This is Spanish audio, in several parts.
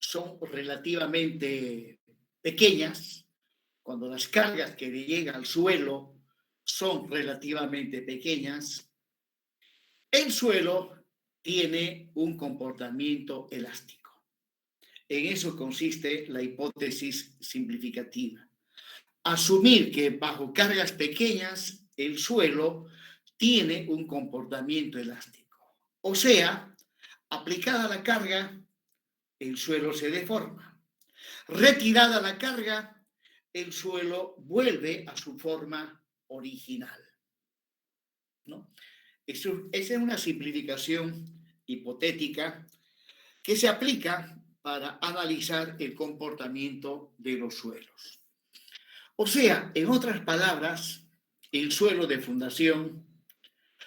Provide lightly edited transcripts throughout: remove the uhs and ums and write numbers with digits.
son relativamente pequeñas, cuando las cargas que le llegan al suelo son relativamente pequeñas, el suelo tiene un comportamiento elástico. En eso consiste la hipótesis simplificativa. Asumir que bajo cargas pequeñas el suelo tiene un comportamiento elástico. O sea, aplicada la carga, el suelo se deforma. Retirada la carga, el suelo vuelve a su forma original, ¿no? Esa es una simplificación hipotética que se aplica para analizar el comportamiento de los suelos. O sea, en otras palabras, el suelo de fundación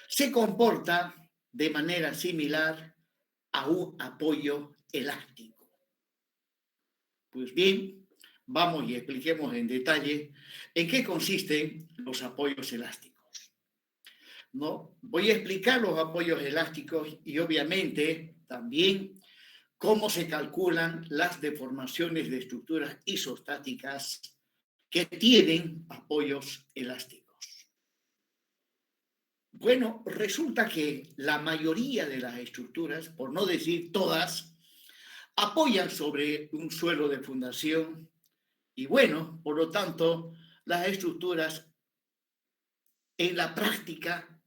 se comporta de manera similar a un apoyo elástico. Pues bien, vamos y expliquemos en detalle en qué consisten los apoyos elásticos, ¿no? Voy a explicar los apoyos elásticos y obviamente también cómo se calculan las deformaciones de estructuras isostáticas que tienen apoyos elásticos. Bueno, resulta que la mayoría de las estructuras, por no decir todas, apoyan sobre un suelo de fundación y bueno, por lo tanto, las estructuras en la práctica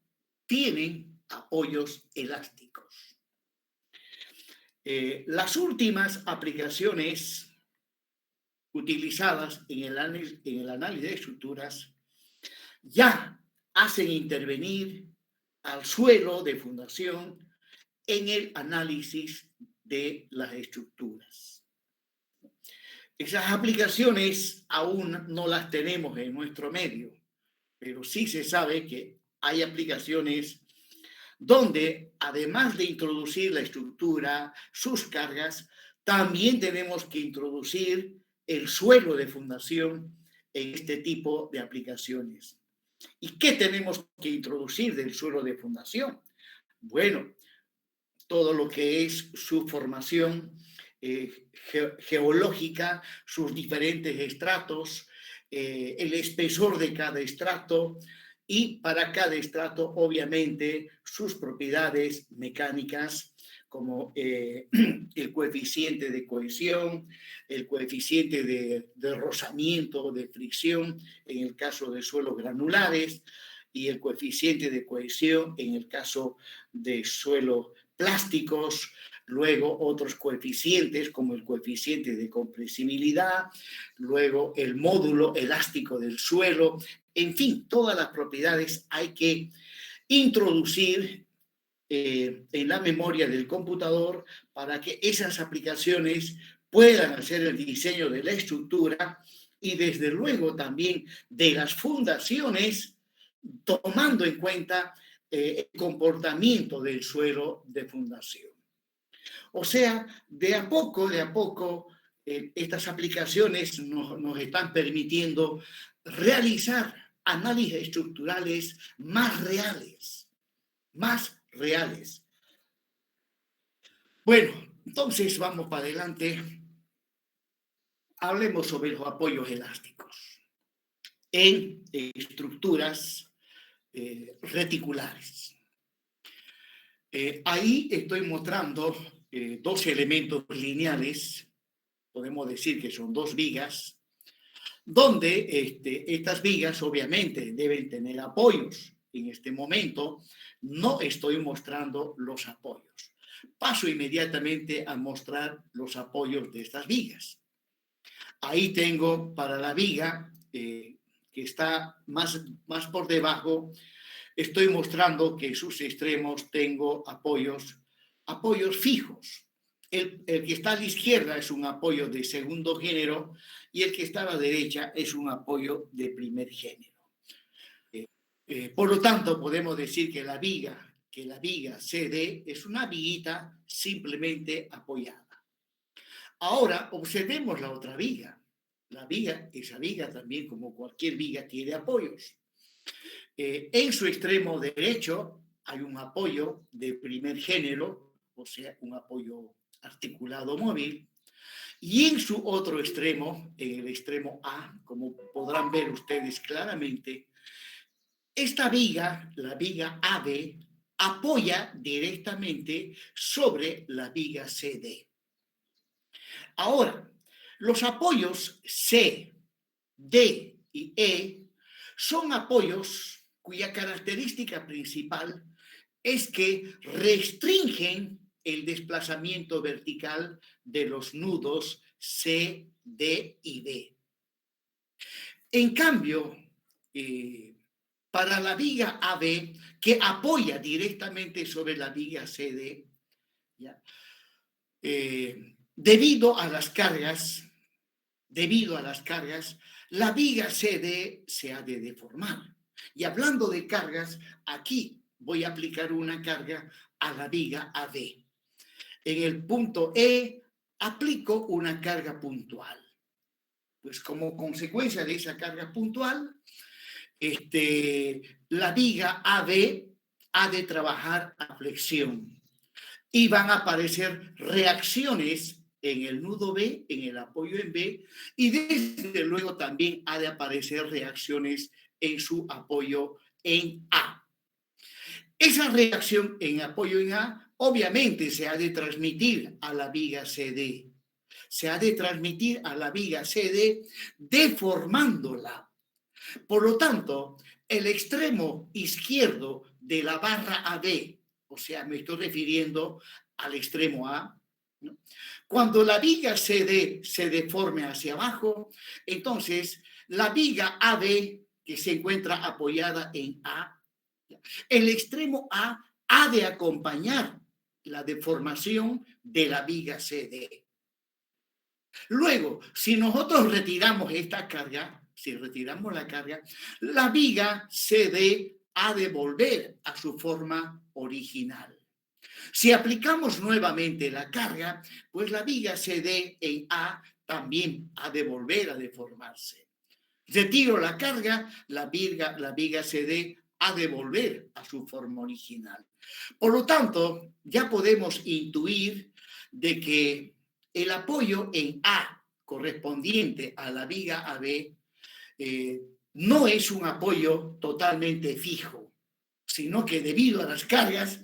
tienen apoyos elásticos. Las últimas aplicaciones utilizadas en el análisis de estructuras ya hacen intervenir al suelo de fundación en el análisis de las estructuras. Esas aplicaciones aún no las tenemos en nuestro medio, pero sí se sabe que hay aplicaciones donde, además de introducir la estructura, sus cargas, también tenemos que introducir el suelo de fundación en este tipo de aplicaciones. ¿Y qué tenemos que introducir del suelo de fundación? Bueno, todo lo que es su formación geológica, sus diferentes estratos, el espesor de cada estrato y para cada estrato, obviamente, sus propiedades mecánicas como el coeficiente de cohesión, el coeficiente de rozamiento, de fricción en el caso de suelos granulares y el coeficiente de cohesión en el caso de suelos plásticos, luego otros coeficientes como el coeficiente de compresibilidad, luego el módulo elástico del suelo, en fin, todas las propiedades hay que introducir en la memoria del computador para que esas aplicaciones puedan hacer el diseño de la estructura y desde luego también de las fundaciones, tomando en cuenta el comportamiento del suelo de fundación. O sea, de a poco, estas aplicaciones nos están permitiendo realizar análisis estructurales más reales, más reales. Bueno, entonces vamos para adelante. Hablemos sobre los apoyos elásticos en estructuras reticulares. Ahí estoy mostrando dos elementos lineales, podemos decir que son dos vigas, donde estas vigas obviamente deben tener apoyos. En este momento no estoy mostrando los apoyos. Paso inmediatamente a mostrar los apoyos de estas vigas. Ahí tengo para la viga que está más por debajo, estoy mostrando que en sus extremos tengo apoyos fijos. El que está a la izquierda es un apoyo de segundo género y el que está a la derecha es un apoyo de primer género. Por lo tanto, podemos decir que la viga CD es una viguita simplemente apoyada. Ahora, observemos la otra viga. Esa viga también, como cualquier viga, tiene apoyos. En su extremo derecho hay un apoyo de primer género, o sea, un apoyo articulado móvil, Y en su otro extremo, en el extremo A, como podrán ver ustedes claramente, esta viga, la viga AB, apoya directamente sobre la viga CD. Ahora, los apoyos C, D y E son apoyos cuya característica principal es que restringen el desplazamiento vertical de los nudos C, D y D. En cambio, para la viga AB, que apoya directamente sobre la viga CD, ¿ya? Debido a las cargas, la viga CD se ha de deformar. Y hablando de cargas, aquí voy a aplicar una carga a la viga AB. En el punto E aplico una carga puntual. Pues como consecuencia de esa carga puntual, la viga AB ha de trabajar a flexión y van a aparecer reacciones en el nudo B, en el apoyo en B, y desde luego también ha de aparecer reacciones en su apoyo en A. Esa reacción en apoyo en A obviamente se ha de transmitir a la viga CD. Se ha de transmitir a la viga CD deformándola. Por lo tanto, el extremo izquierdo de la barra AB, o sea, me estoy refiriendo al extremo A, ¿no? Cuando la viga CD se deforme hacia abajo, entonces la viga AB, que se encuentra apoyada en A, el extremo A ha de acompañar la deformación de la viga CD. Luego, si nosotros retiramos esta carga, si retiramos la carga, la viga CD ha de volver a su forma original. Si aplicamos nuevamente la carga, pues la viga CD en A también ha de volver a deformarse. Retiro la carga, la viga CD ha de volver a su forma original. Por lo tanto, ya podemos intuir de que el apoyo en A correspondiente a la viga AB no es un apoyo totalmente fijo, sino que debido a las cargas,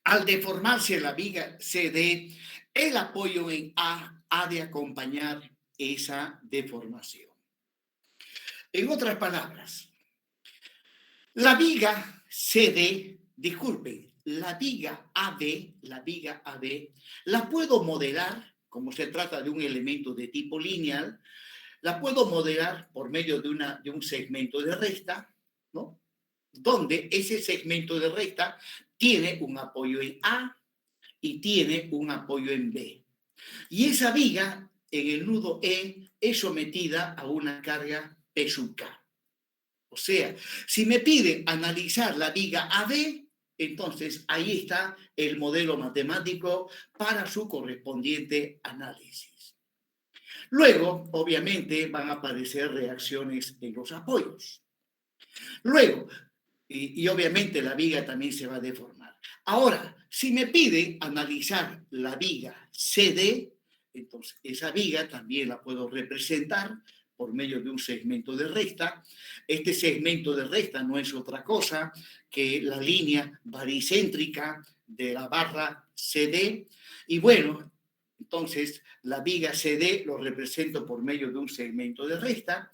al deformarse la viga CD, el apoyo en A ha de acompañar esa deformación. En otras palabras, la viga CD, disculpen, la viga AB, la puedo modelar, como se trata de un elemento de tipo lineal, la puedo modelar por medio de un segmento de recta, ¿no? Donde ese segmento de recta tiene un apoyo en A y tiene un apoyo en B. Y esa viga en el nudo E es sometida a una carga P sub K. O sea, si me piden analizar la viga AB, entonces ahí está el modelo matemático para su correspondiente análisis. Luego, obviamente, van a aparecer reacciones en los apoyos. Luego, y obviamente la viga también se va a deformar. Ahora, si me piden analizar la viga CD, entonces esa viga también la puedo representar por medio de un segmento de recta. Este segmento de recta no es otra cosa que la línea baricéntrica de la barra CD. Y bueno, entonces la viga CD lo represento por medio de un segmento de recta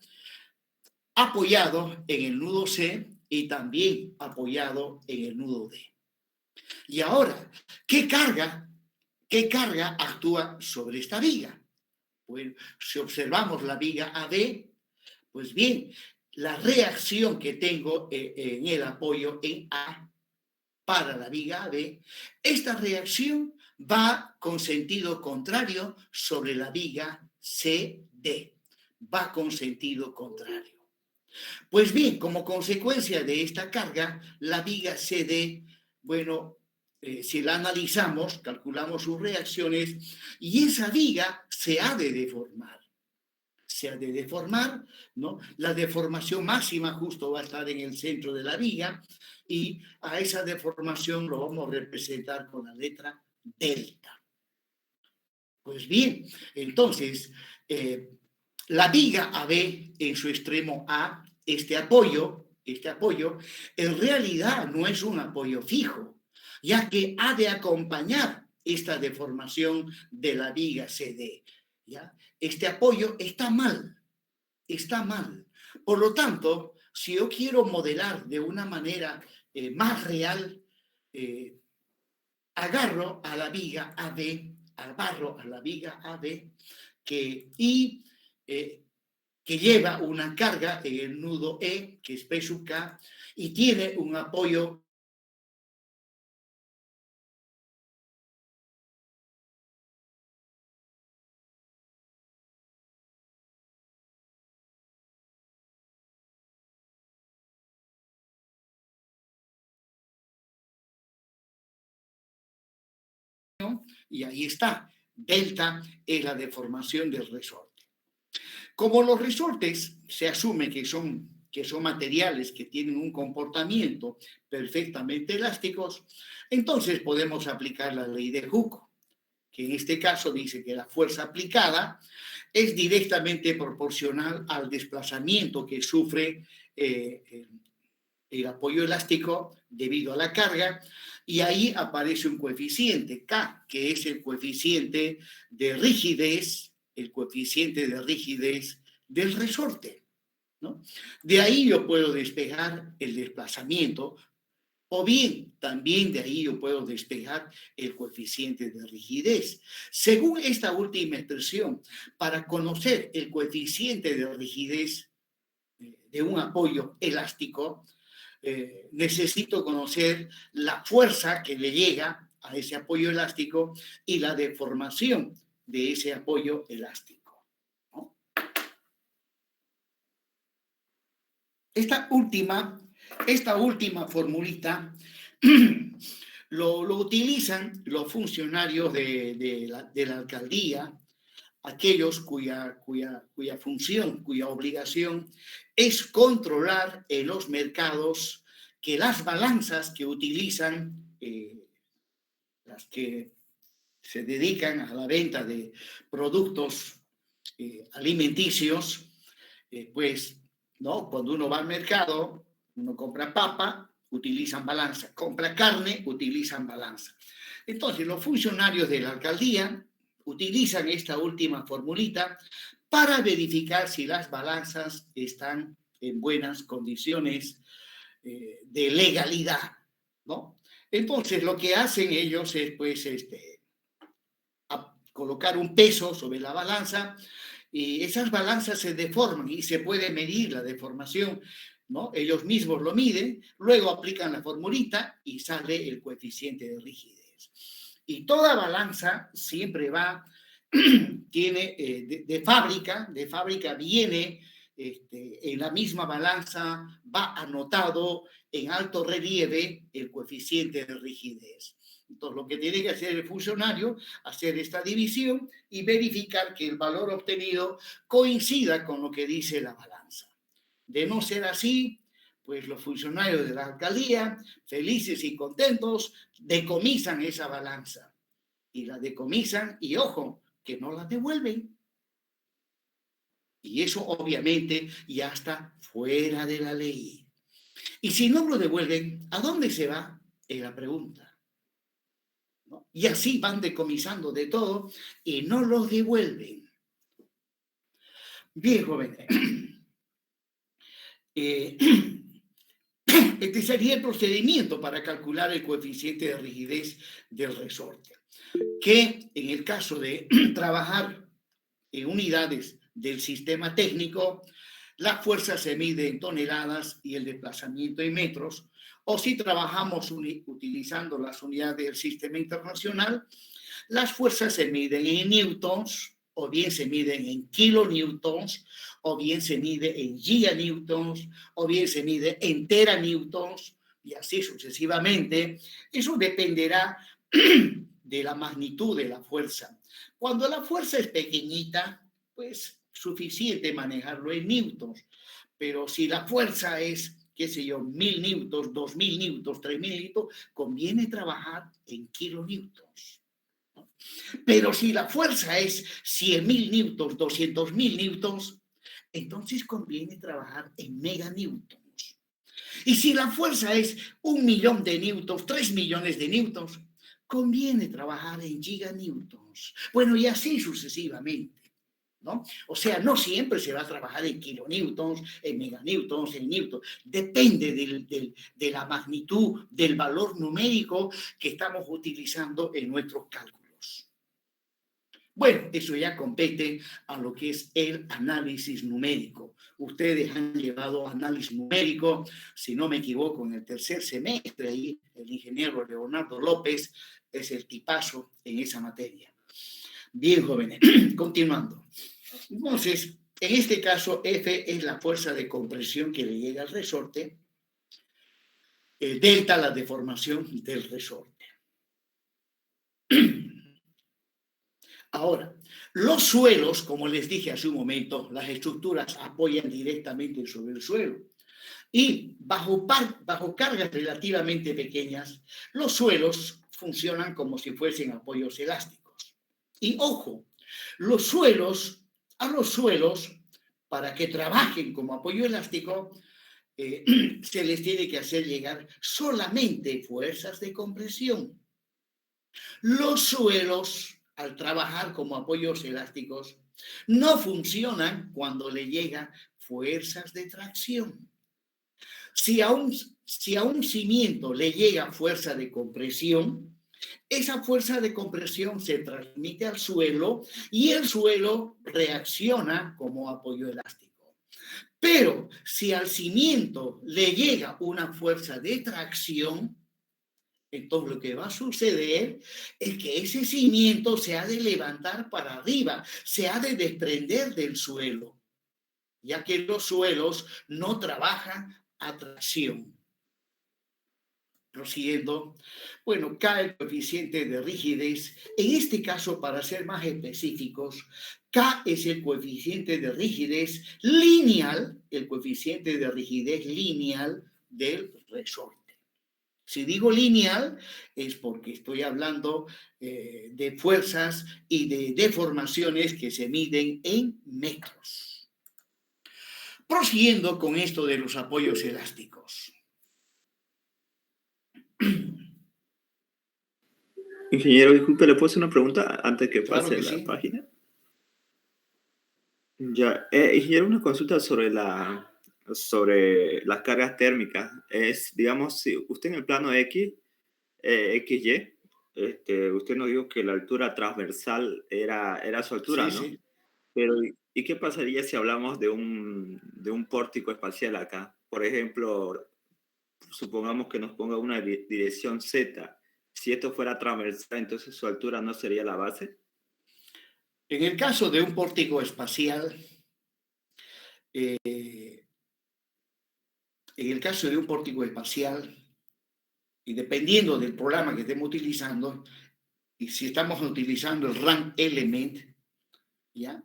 apoyado en el nudo C y también apoyado en el nudo D. Y ahora, ¿qué carga actúa sobre esta viga? Bueno, si observamos la viga AB, pues bien, la reacción que tengo en el apoyo en A para la viga AB, esta reacción va con sentido contrario sobre la viga CD. Va con sentido contrario. Pues bien, como consecuencia de esta carga, la viga CD, bueno, si la analizamos, calculamos sus reacciones y esa viga se ha de deformar. Se ha de deformar, ¿no? La deformación máxima justo va a estar en el centro de la viga y a esa deformación lo vamos a representar con la letra delta. Pues bien, entonces, la viga AB en su extremo A, este apoyo, en realidad no es un apoyo fijo, ya que ha de acompañar esta deformación de la viga CD. ¿Ya? Este apoyo está mal, está mal. Por lo tanto, si yo quiero modelar de una manera más real, agarro a la viga AB, agarro a la viga AB eh, que lleva una carga en el nudo E, que es P sub K, y tiene un apoyo y ahí está. Delta es la deformación del resorte. Como los resortes se asume que son materiales que tienen un comportamiento perfectamente elásticos, entonces podemos aplicar la ley de Hooke, que en este caso dice que la fuerza aplicada es directamente proporcional al desplazamiento que sufre el apoyo elástico debido a la carga, y ahí aparece un coeficiente K, que es el coeficiente de rigidez, del resorte, ¿no? De ahí yo puedo despejar el desplazamiento, o bien también de ahí yo puedo despejar el coeficiente de rigidez. Según esta última expresión, para conocer el coeficiente de rigidez de un apoyo elástico, necesito conocer la fuerza que le llega a ese apoyo elástico y la deformación de ese apoyo elástico, ¿no? Esta última formulita lo utilizan los funcionarios de la alcaldía, aquellos cuya función, cuya obligación es controlar en los mercados que las balanzas que utilizan, las que se dedican a la venta de productos alimenticios, pues, ¿no? Cuando uno va al mercado, uno compra papa, utilizan balanza, compra carne, utilizan balanza. Entonces, los funcionarios de la alcaldía utilizan esta última formulita para verificar si las balanzas están en buenas condiciones de legalidad, ¿no? Entonces, lo que hacen ellos es, pues, colocar un peso sobre la balanza, y esas balanzas se deforman y se puede medir la deformación, ¿no? Ellos mismos lo miden, luego aplican la formulita y sale el coeficiente de rigidez. Y toda balanza siempre va, tiene de fábrica viene en la misma balanza, va anotado en alto relieve el coeficiente de rigidez. Entonces, lo que tiene que hacer el funcionario, hacer esta división y verificar que el valor obtenido coincida con lo que dice la balanza. De no ser así, pues los funcionarios de la alcaldía, felices y contentos, decomisan esa balanza. Y la decomisan y, ojo, que no la devuelven. Y eso obviamente ya está fuera de la ley. Y si no lo devuelven, ¿a dónde se va? Es la pregunta. ¿No? Y así van decomisando de todo y no los devuelven. Bien, jóvenes. Este sería el procedimiento para calcular el coeficiente de rigidez del resorte, que en el caso de trabajar en unidades del sistema técnico, la fuerza se mide en toneladas y el desplazamiento en metros, o si trabajamos utilizando las unidades del sistema internacional, las fuerzas se miden en newtons, o bien se miden en kilonewtons, o bien se mide en giganewtons, o bien se mide en teranewtons, y así sucesivamente. Eso dependerá de la magnitud de la fuerza. Cuando la fuerza es pequeñita, pues suficiente manejarlo en newtons, pero si la fuerza es, qué sé yo, 1000 newtons, 2000 newtons, 3000 newtons, conviene trabajar en kilonewtons. Pero si la fuerza es 100.000 newtons, 200.000 newtons, entonces conviene trabajar en meganewtons. Y si la fuerza es 1.000.000 de newtons, 3 millones de newtons, conviene trabajar en giganewtons. Bueno, y así sucesivamente, ¿no? O sea, no siempre se va a trabajar en kilonewtons, en meganewtons, en newtons. Depende de la magnitud, del valor numérico que estamos utilizando en nuestros cálculos. Bueno, eso ya compete a lo que es el análisis numérico. Ustedes han llevado análisis numérico, si no me equivoco, en el tercer semestre, ahí el ingeniero Leonardo López es el tipazo en esa materia. Bien, jóvenes, continuando. Entonces, en este caso, F es la fuerza de compresión que le llega al resorte, delta la deformación del resorte. Ahora, los suelos, como les dije hace un momento, las estructuras apoyan directamente sobre el suelo. Y bajo cargas relativamente pequeñas, los suelos funcionan como si fuesen apoyos elásticos. Y ojo, a los suelos, para que trabajen como apoyo elástico, se les tiene que hacer llegar solamente fuerzas de compresión. Los suelos, al trabajar como apoyos elásticos, no funcionan cuando le llegan fuerzas de tracción. Si a un cimiento le llega fuerza de compresión, esa fuerza de compresión se transmite al suelo y el suelo reacciona como apoyo elástico. Pero si al cimiento le llega una fuerza de tracción, entonces lo que va a suceder es que ese cimiento se ha de levantar para arriba, se ha de desprender del suelo, ya que los suelos no trabajan a tracción. Prosiguiendo, bueno, K el coeficiente de rigidez. En este caso, para ser más específicos, K es el coeficiente de rigidez lineal, el coeficiente de rigidez lineal del resorte. Si digo lineal, es porque estoy hablando de fuerzas y de deformaciones que se miden en metros. Prosiguiendo con esto de los apoyos elásticos. Ingeniero, disculpe, ¿le puedo hacer una pregunta antes que Claro pase que la sí. página? Ya, ingeniero, una consulta sobre las cargas térmicas. Es, digamos, si usted en el plano X, XY, usted nos dijo que la altura transversal era su altura, Sí, ¿no? sí. Pero, ¿y qué pasaría si hablamos de un pórtico espacial acá? Por ejemplo, supongamos que nos ponga una dirección Z. Si esto fuera transversal, entonces su altura no sería la base. En el caso de un pórtico espacial, y dependiendo del programa que estemos utilizando, y si estamos utilizando el RAM element, ¿ya?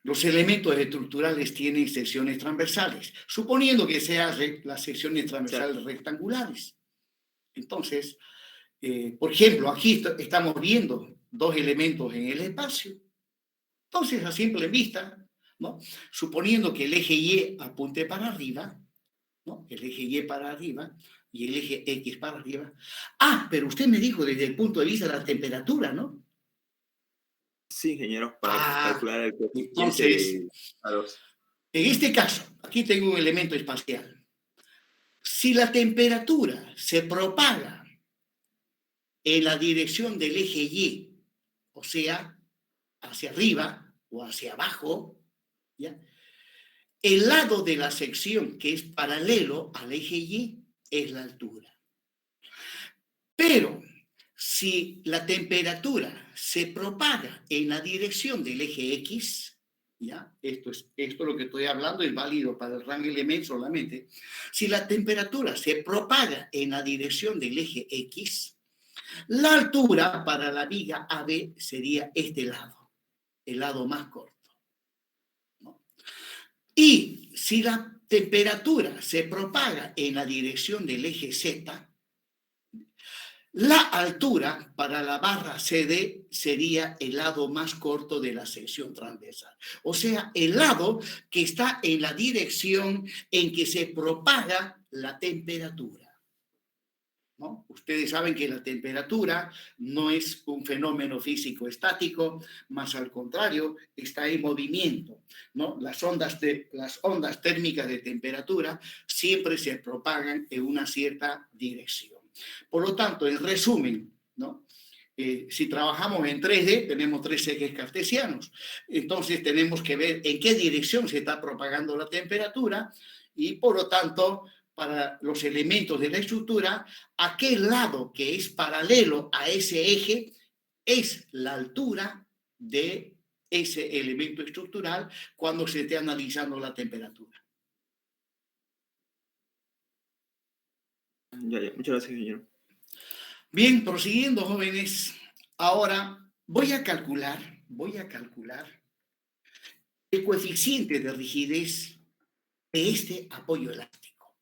Los elementos estructurales tienen secciones transversales, suponiendo que sean las secciones transversales rectangulares. Entonces, por ejemplo, aquí estamos viendo dos elementos en el espacio. Entonces, a simple vista, ¿no? Suponiendo que el eje Y apunte para arriba, ¿no? El eje Y para arriba y el eje X para arriba. Ah, pero usted me dijo desde el punto de vista de la temperatura, ¿no? Sí, ingeniero, para Ah, calcular el coeficiente entonces, de A2. en este caso, aquí tengo un elemento espacial. Si la temperatura se propaga en la dirección del eje Y, o sea, hacia arriba o hacia abajo, ¿ya? El lado de la sección que es paralelo al eje Y es la altura. Pero si la temperatura se propaga en la dirección del eje X, ¿ya? Esto es lo que estoy hablando, es válido para el rango element solamente. Si la temperatura se propaga en la dirección del eje X, la altura para la viga AB sería este lado, el lado más corto, ¿no? Y si la temperatura se propaga en la dirección del eje Z, La altura para la barra CD sería el lado más corto de la sección transversal, o sea, el lado que está en la dirección en que se propaga la temperatura, ¿no? Ustedes saben que la temperatura no es un fenómeno físico estático, más al contrario, está en movimiento, ¿no? Las ondas térmicas de temperatura siempre se propagan en una cierta dirección. Por lo tanto, en resumen, ¿no? Si trabajamos en 3D, tenemos 3 ejes cartesianos. Entonces, tenemos que ver en qué dirección se está propagando la temperatura y, por lo tanto, para los elementos de la estructura, aquel lado que es paralelo a ese eje es la altura de ese elemento estructural cuando se esté analizando la temperatura. Ya. Muchas gracias, ingeniero. Bien, prosiguiendo, jóvenes. Ahora voy a calcular el coeficiente de rigidez de este apoyo elástico.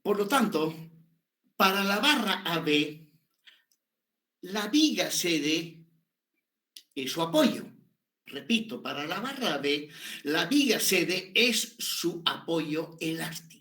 Por lo tanto, para la barra AB, la viga CD es su apoyo. Repito, para la barra B, la viga CD es su apoyo elástico.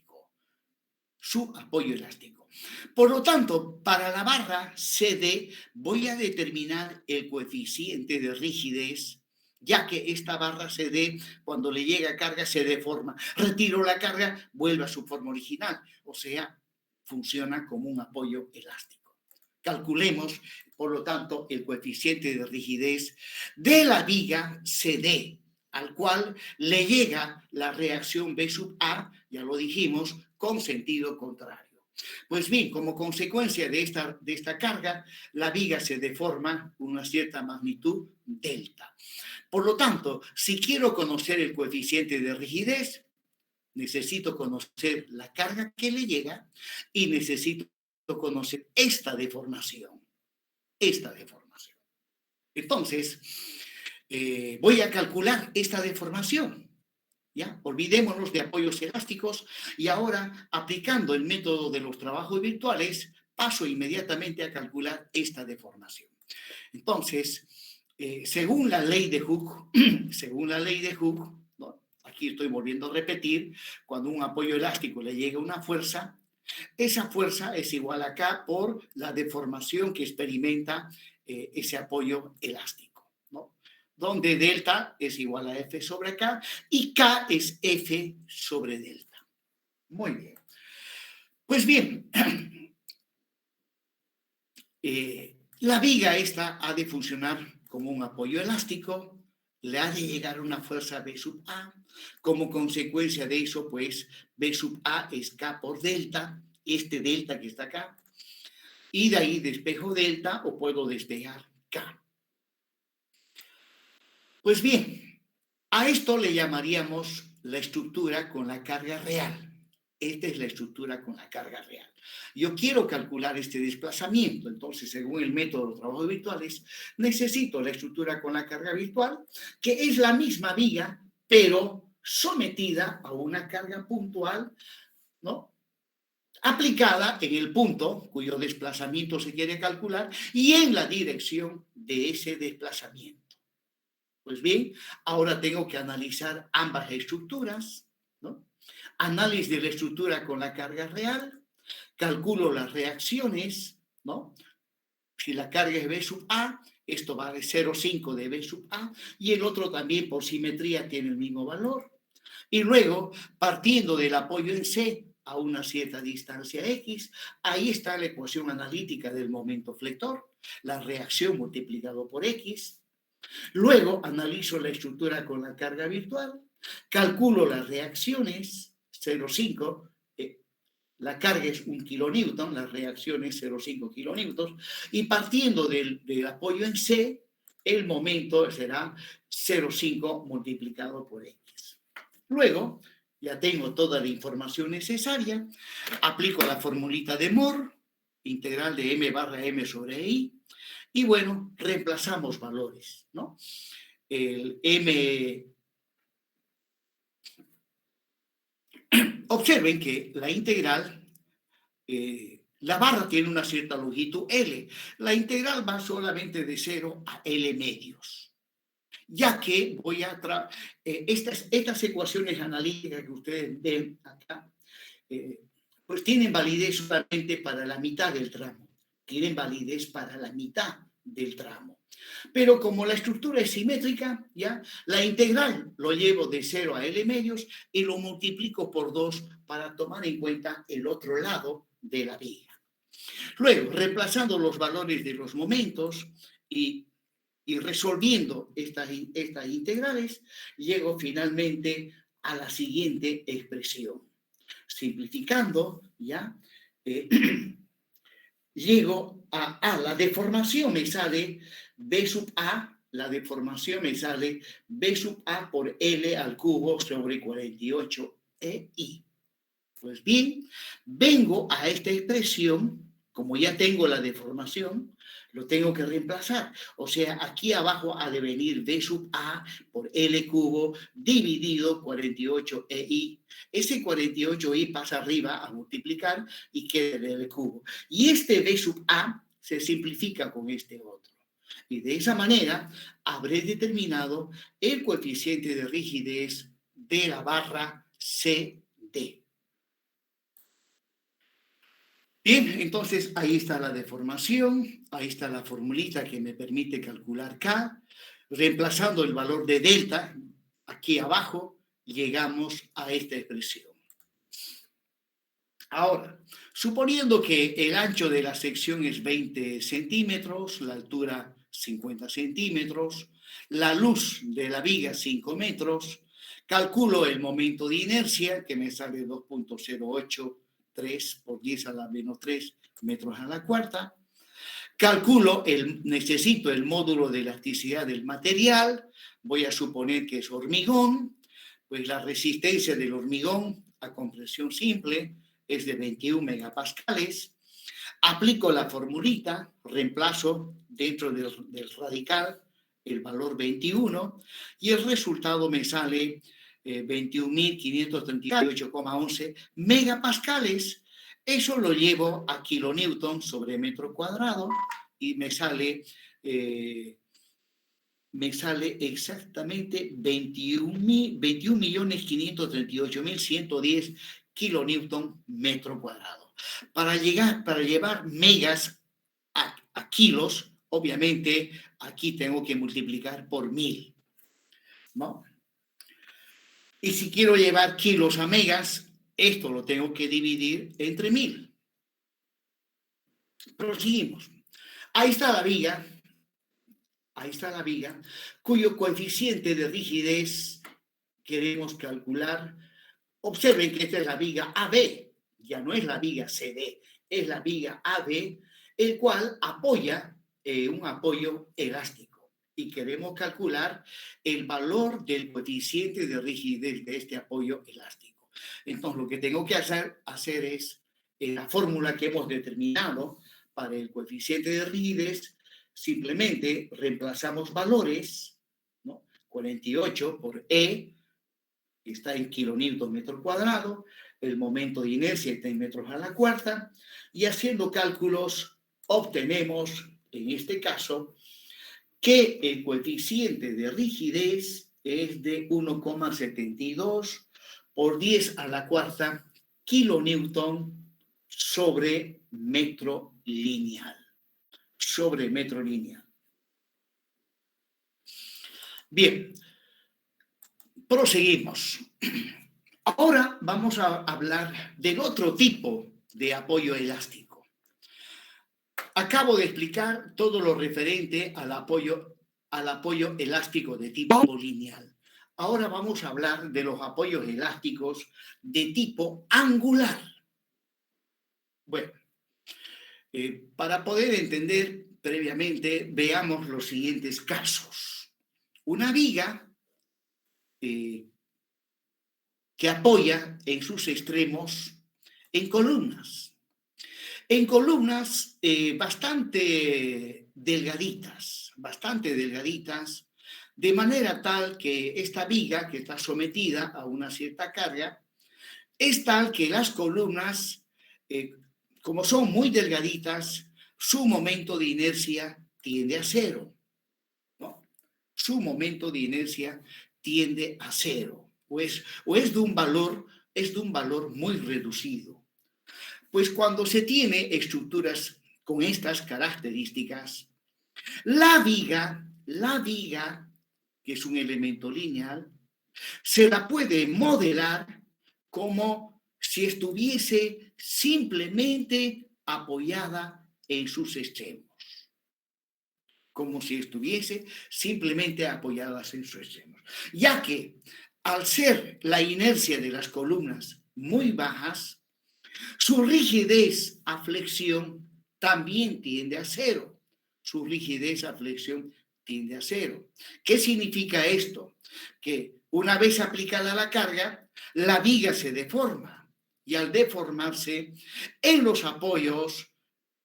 Su apoyo elástico. Por lo tanto, para la barra CD voy a determinar el coeficiente de rigidez, ya que esta barra CD, cuando le llega carga, se deforma. Retiro la carga, vuelve a su forma original. O sea, funciona como un apoyo elástico. Calculemos, por lo tanto, el coeficiente de rigidez de la viga CD, al cual le llega la reacción B sub A, ya lo dijimos, con sentido contrario. Pues bien, como consecuencia de esta carga, la viga se deforma con una cierta magnitud delta. Por lo tanto, si quiero conocer el coeficiente de rigidez, necesito conocer la carga que le llega y necesito conocer esta deformación. Entonces, voy a calcular esta deformación. ¿Ya? Olvidémonos de apoyos elásticos y ahora, aplicando el método de los trabajos virtuales, paso inmediatamente a calcular esta deformación. Entonces, según la ley de Hooke, ¿no? Aquí estoy volviendo a repetir, cuando un apoyo elástico le llega una fuerza, esa fuerza es igual a K por la deformación que experimenta ese apoyo elástico, ¿no? Donde delta es igual a F sobre K y K es F sobre delta. Muy bien. Pues bien, la viga esta ha de funcionar como un apoyo elástico, le ha de llegar una fuerza B sub A. Como consecuencia de eso, pues B sub A es K por delta, este delta que está acá, y de ahí despejo delta o puedo despejar K. Pues bien, a esto le llamaríamos la estructura con la carga real. Esta es la estructura con la carga real. Yo quiero calcular este desplazamiento, entonces, según el método de trabajos virtuales, necesito la estructura con la carga virtual, que es la misma viga, pero sometida a una carga puntual, ¿no? Aplicada en el punto cuyo desplazamiento se quiere calcular y en la dirección de ese desplazamiento. Pues bien, ahora tengo que analizar ambas estructuras, ¿no? Análisis de la estructura con la carga real, calculo las reacciones, ¿no? Si la carga es B sub A, esto vale 0,5 de B sub A, y el otro también por simetría tiene el mismo valor. Y luego, partiendo del apoyo en C a una cierta distancia X, ahí está la ecuación analítica del momento flector, la reacción multiplicado por X. Luego analizo la estructura con la carga virtual, calculo las reacciones, 0,5, la carga es 1 kilonewton, la reacción es 0,5 kilonewtons, y partiendo del apoyo en C, el momento será 0,5 multiplicado por X. Luego, ya tengo toda la información necesaria, aplico la formulita de Moore, integral de m barra m sobre I, y bueno, reemplazamos valores, ¿no? El m... Observen que la integral la barra tiene una cierta longitud L. La integral va solamente de 0 a L medios. Ya que voy a estas ecuaciones analíticas que ustedes ven acá, pues tienen validez solamente para la mitad del tramo. Tienen validez para la mitad del tramo. Pero como la estructura es simétrica, ¿ya? La integral lo llevo de 0 a L medios y lo multiplico por 2 para tomar en cuenta el otro lado de la viga. Luego, reemplazando los valores de los momentos y resolviendo estas integrales, llego finalmente a la siguiente expresión. Simplificando, ¿ya? Llego a la deformación, me sale B sub A, la deformación me sale B sub A por L al cubo sobre 48 EI. Pues bien, vengo a esta expresión, como ya tengo la deformación, lo tengo que reemplazar. O sea, aquí abajo ha de venir B sub A por L cubo dividido 48 EI. Ese 48i pasa arriba a multiplicar y queda el L cubo. Y este B sub A se simplifica con este otro. Y de esa manera habré determinado el coeficiente de rigidez de la barra CD. Bien, entonces ahí está la deformación, ahí está la formulita que me permite calcular K. Reemplazando el valor de delta, aquí abajo, llegamos a esta expresión. Ahora, suponiendo que el ancho de la sección es 20 centímetros, la altura 50 centímetros, la luz de la viga 5 metros, calculo el momento de inercia, que me sale 2.083 por 10 a la menos 3 metros a la cuarta. Calculo, necesito el módulo de elasticidad del material, voy a suponer que es hormigón, pues la resistencia del hormigón a compresión simple es de 21 megapascales. Aplico la formulita, reemplazo dentro del radical el valor 21 y el resultado me sale 21.538,11 megapascales. Eso lo llevo a kilonewton sobre metro cuadrado y me sale exactamente 21.538.110 kilonewton metro cuadrado. Para llevar megas a kilos, obviamente aquí tengo que multiplicar por 1000, ¿no? Y si quiero llevar kilos a megas, esto lo tengo que dividir entre 1000. Proseguimos. Ahí está la viga, cuyo coeficiente de rigidez queremos calcular. Observen que esta es la viga AB, ya no es la viga CD, es la viga AB, el cual apoya un apoyo elástico. Y queremos calcular el valor del coeficiente de rigidez de este apoyo elástico. Entonces, lo que tengo que hacer es, en la fórmula que hemos determinado para el coeficiente de rigidez, simplemente reemplazamos valores, ¿no? 48 por E, que está en kilonewton metro cuadrado, el momento de inercia está en metros a la cuarta, y haciendo cálculos obtenemos, en este caso, que el coeficiente de rigidez es de 1,72 por 10 a la cuarta kilonewton sobre metro lineal. Sobre metro lineal. Bien, proseguimos. Ahora vamos a hablar del otro tipo de apoyo elástico. Acabo de explicar todo lo referente al apoyo elástico de tipo lineal. Ahora vamos a hablar de los apoyos elásticos de tipo angular. Bueno, para poder entender previamente, veamos los siguientes casos. Una viga que apoya en sus extremos en columnas bastante delgaditas, de manera tal que esta viga, que está sometida a una cierta carga, es tal que las columnas como son muy delgaditas, su momento de inercia tiende a cero, ¿no? Su momento de inercia tiende a cero, o es de un valor muy reducido. Pues cuando se tiene estructuras con estas características, la viga, que es un elemento lineal, se la puede modelar como si estuviese simplemente apoyada en sus extremos. Como si estuviese simplemente apoyadas en sus extremos. Ya que al ser la inercia de las columnas muy bajas, su rigidez a flexión también tiende a cero. Su rigidez a flexión tiende a cero. ¿Qué significa esto? Que una vez aplicada la carga, la viga se deforma. Y al deformarse, en los apoyos,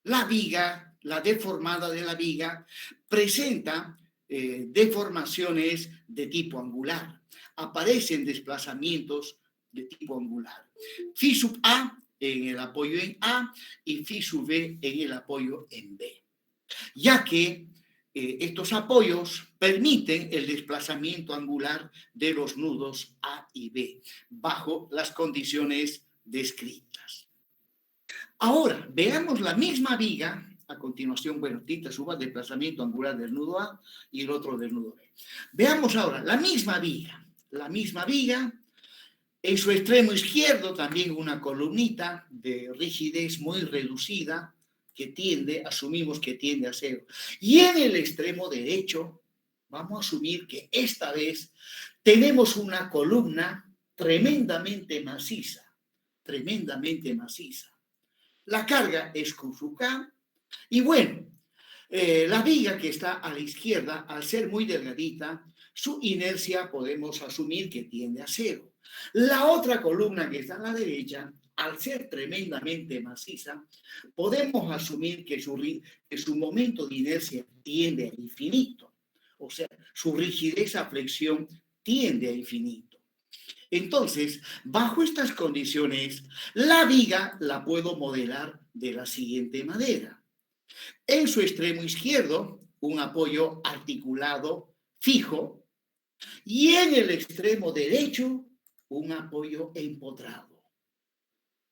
la viga, la deformada de la viga, presenta deformaciones de tipo angular. Aparecen desplazamientos de tipo angular. Phi sub A en el apoyo en A y phi sub B en el apoyo en B. Ya que estos apoyos permiten el desplazamiento angular de los nudos A y B bajo las condiciones descritas. Ahora, veamos la misma viga. A continuación, bueno, tita suba desplazamiento angular del nudo A y el otro del nudo B. Veamos ahora la misma viga. La misma viga, en su extremo izquierdo también una columnita de rigidez muy reducida que asumimos que tiende a cero. Y en el extremo derecho, vamos a asumir que esta vez tenemos una columna tremendamente maciza. La carga es Q/K y bueno, la viga que está a la izquierda, al ser muy delgadita, su inercia podemos asumir que tiende a cero. La otra columna que está a la derecha, al ser tremendamente maciza, podemos asumir que su momento de inercia tiende a infinito. O sea, su rigidez a flexión tiende a infinito. Entonces, bajo estas condiciones, la viga la puedo modelar de la siguiente manera. En su extremo izquierdo, un apoyo articulado fijo y en el extremo derecho, un apoyo empotrado,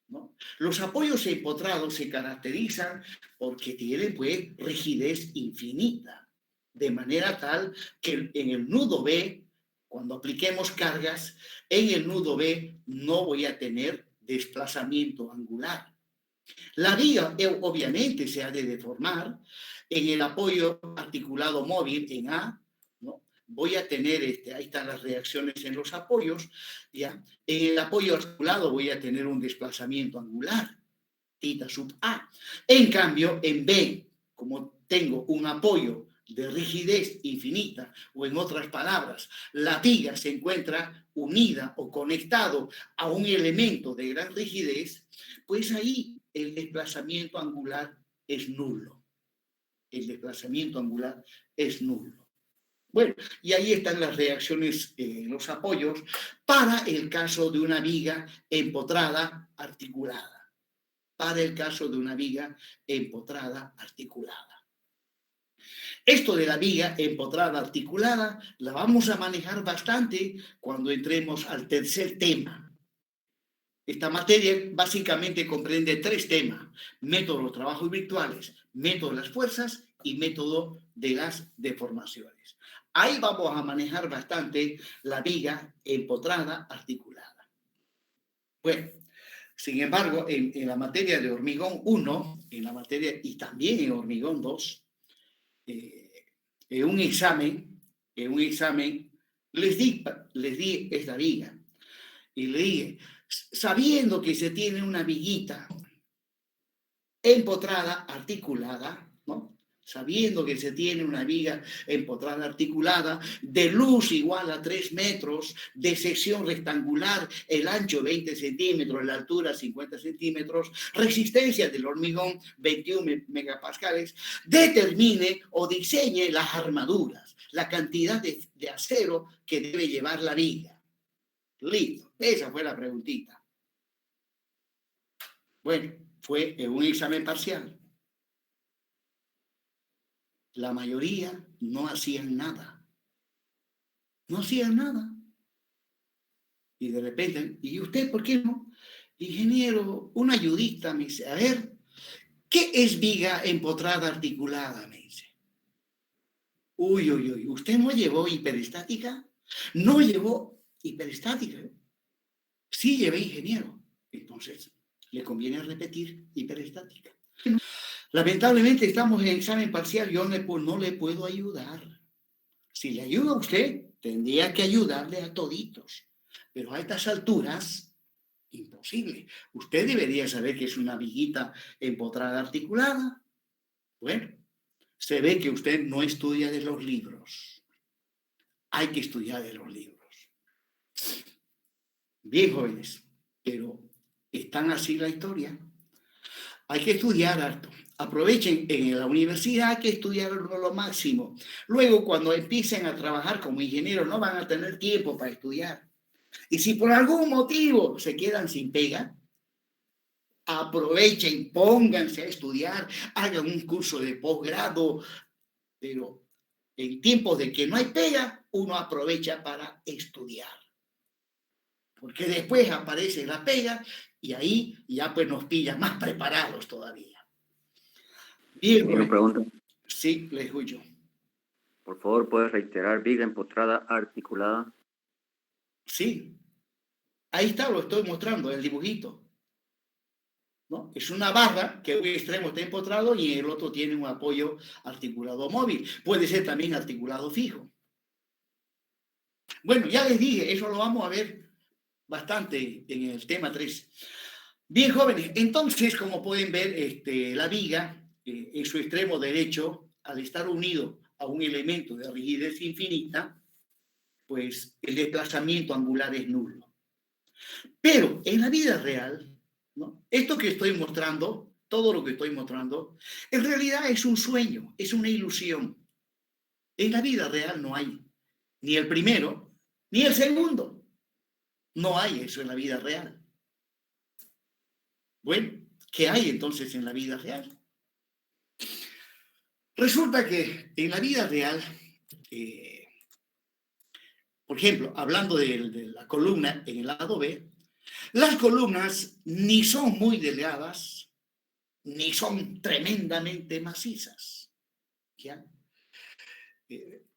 ¿no? Los apoyos empotrados se caracterizan porque tienen pues rigidez infinita, de manera tal que en el nudo B, cuando apliquemos cargas, en el nudo B no voy a tener desplazamiento angular. La viga obviamente se ha de deformar. En el apoyo articulado móvil en A, ¿no? Voy a tener, ahí están las reacciones en los apoyos, ¿ya? En el apoyo articulado voy a tener un desplazamiento angular, tita sub A. En cambio, en B, como tengo un apoyo de rigidez infinita, o en otras palabras, la viga se encuentra unida o conectado a un elemento de gran rigidez, pues ahí el desplazamiento angular es nulo. El desplazamiento angular es nulo. Bueno, y ahí están las reacciones en los apoyos para el caso de una viga empotrada articulada. Para el caso de una viga empotrada articulada. Esto de la viga empotrada articulada la vamos a manejar bastante cuando entremos al tercer tema. Esta materia básicamente comprende 3 temas: método de los trabajos virtuales, método de las fuerzas y método de las deformaciones. Ahí vamos a manejar bastante la viga empotrada articulada. Bueno, sin embargo, en la materia de hormigón 1, y también en hormigón 2, en un examen les di esta viga y le dije, sabiendo que se tiene una viguita empotrada articulada, ¿no? Sabiendo que se tiene una viga empotrada articulada de luz igual a 3 metros, de sección rectangular, el ancho 20 centímetros, la altura 50 centímetros, resistencia del hormigón 21 megapascales, determine o diseñe las armaduras, la cantidad de acero que debe llevar la viga. Listo, esa fue la preguntita. Bueno, fue en un examen parcial. La mayoría no hacían nada. No hacían nada. Y de repente, ¿y usted por qué no? Ingeniero, una ayudita, me dice, a ver, ¿qué es viga empotrada articulada? Me dice. Uy, uy, uy, ¿usted no llevó hiperestática? No llevó hiperestática. Sí llevé ingeniero. Entonces, le conviene repetir hiperestática. Lamentablemente estamos en examen parcial, yo no le puedo ayudar. Si le ayuda a usted, tendría que ayudarle a toditos. Pero a estas alturas, imposible. Usted debería saber que es una viguita empotrada articulada. Bueno, se ve que usted no estudia de los libros. Hay que estudiar de los libros. Bien, jóvenes, pero están así la historia. Hay que estudiar harto. Aprovechen en la universidad, hay que estudiar lo máximo. Luego, cuando empiecen a trabajar como ingenieros, no van a tener tiempo para estudiar. Y si por algún motivo se quedan sin pega, aprovechen, pónganse a estudiar, hagan un curso de posgrado, pero en tiempos de que no hay pega, uno aprovecha para estudiar. Porque después aparece la pega y ahí ya pues nos pillan más preparados todavía. Bien, Una pregunta. Sí, le escucho. Por favor, ¿puedes reiterar viga empotrada articulada? Sí, ahí está, lo estoy mostrando, el dibujito. ¿No? Es una barra que un extremo está empotrado y el otro tiene un apoyo articulado móvil. Puede ser también articulado fijo. Bueno, ya les dije, eso lo vamos a ver bastante en el tema 3. Bien, jóvenes, entonces, como pueden ver, la viga en su extremo derecho, al estar unido a un elemento de rigidez infinita, pues el desplazamiento angular es nulo. Pero en la vida real, ¿no? Esto que estoy mostrando, todo lo que estoy mostrando, en realidad es un sueño, es una ilusión. En la vida real no hay ni el primero ni el segundo. No hay eso en la vida real. Bueno, ¿qué hay entonces en la vida real? Resulta que en la vida real, por ejemplo, hablando de la columna en el lado B, las columnas ni son muy delgadas, ni son tremendamente macizas. ¿Ya?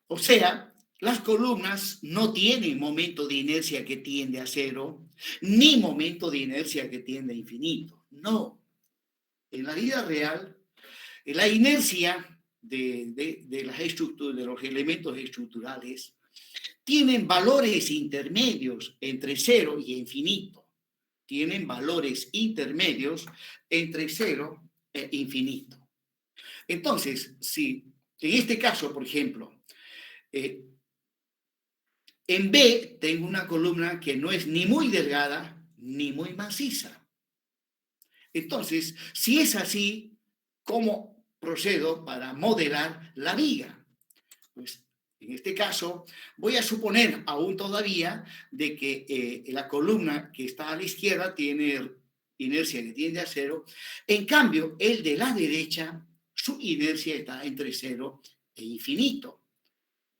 O sea, las columnas no tienen momento de inercia que tiende a cero, ni momento de inercia que tiende a infinito. No. En la vida real, la inercia de las estructuras, de los elementos estructurales, tienen valores intermedios entre cero y infinito. Tienen valores intermedios entre cero e infinito. Entonces, si en este caso, por ejemplo, en B tengo una columna que no es ni muy delgada ni muy maciza. Entonces, si es así, ¿cómo procedo para modelar la viga? Pues en este caso, voy a suponer aún todavía de que la columna que está a la izquierda tiene inercia que tiende a cero. En cambio, el de la derecha, su inercia está entre cero e infinito.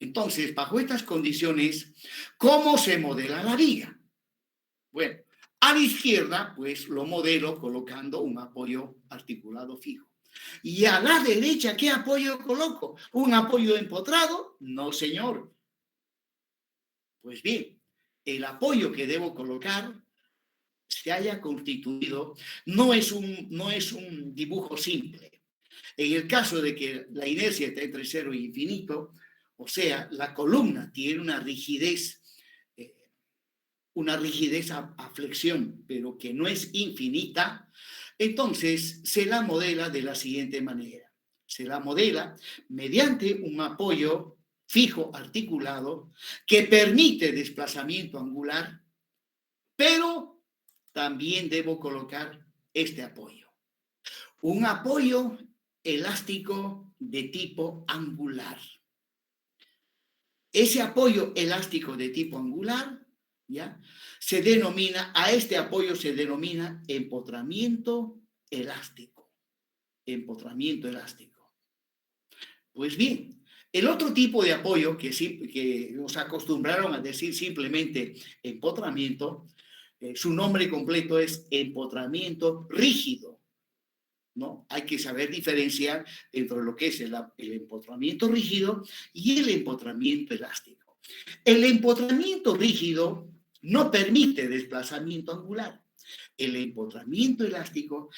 Entonces, bajo estas condiciones, ¿cómo se modela la viga? Bueno, a la izquierda, pues lo modelo colocando un apoyo articulado fijo. Y a la derecha, ¿qué apoyo coloco? ¿Un apoyo empotrado? No, señor. Pues bien, el apoyo que debo colocar se haya constituido, no es un dibujo simple. En el caso de que la inercia esté entre cero e infinito, o sea, la columna tiene una rigidez a flexión, pero que no es infinita, entonces se la modela de la siguiente manera. Se la modela mediante un apoyo fijo articulado que permite desplazamiento angular, pero también debo colocar este apoyo. Un apoyo elástico de tipo angular. Ese apoyo elástico de tipo angular, ¿ya? A este apoyo se denomina empotramiento elástico. Empotramiento elástico. Pues bien, el otro tipo de apoyo que nos acostumbraron a decir simplemente empotramiento, su nombre completo es empotramiento rígido, ¿no? Hay que saber diferenciar entre lo que es el empotramiento rígido y el empotramiento elástico. El empotramiento rígido no permite desplazamiento angular. El empotramiento elástico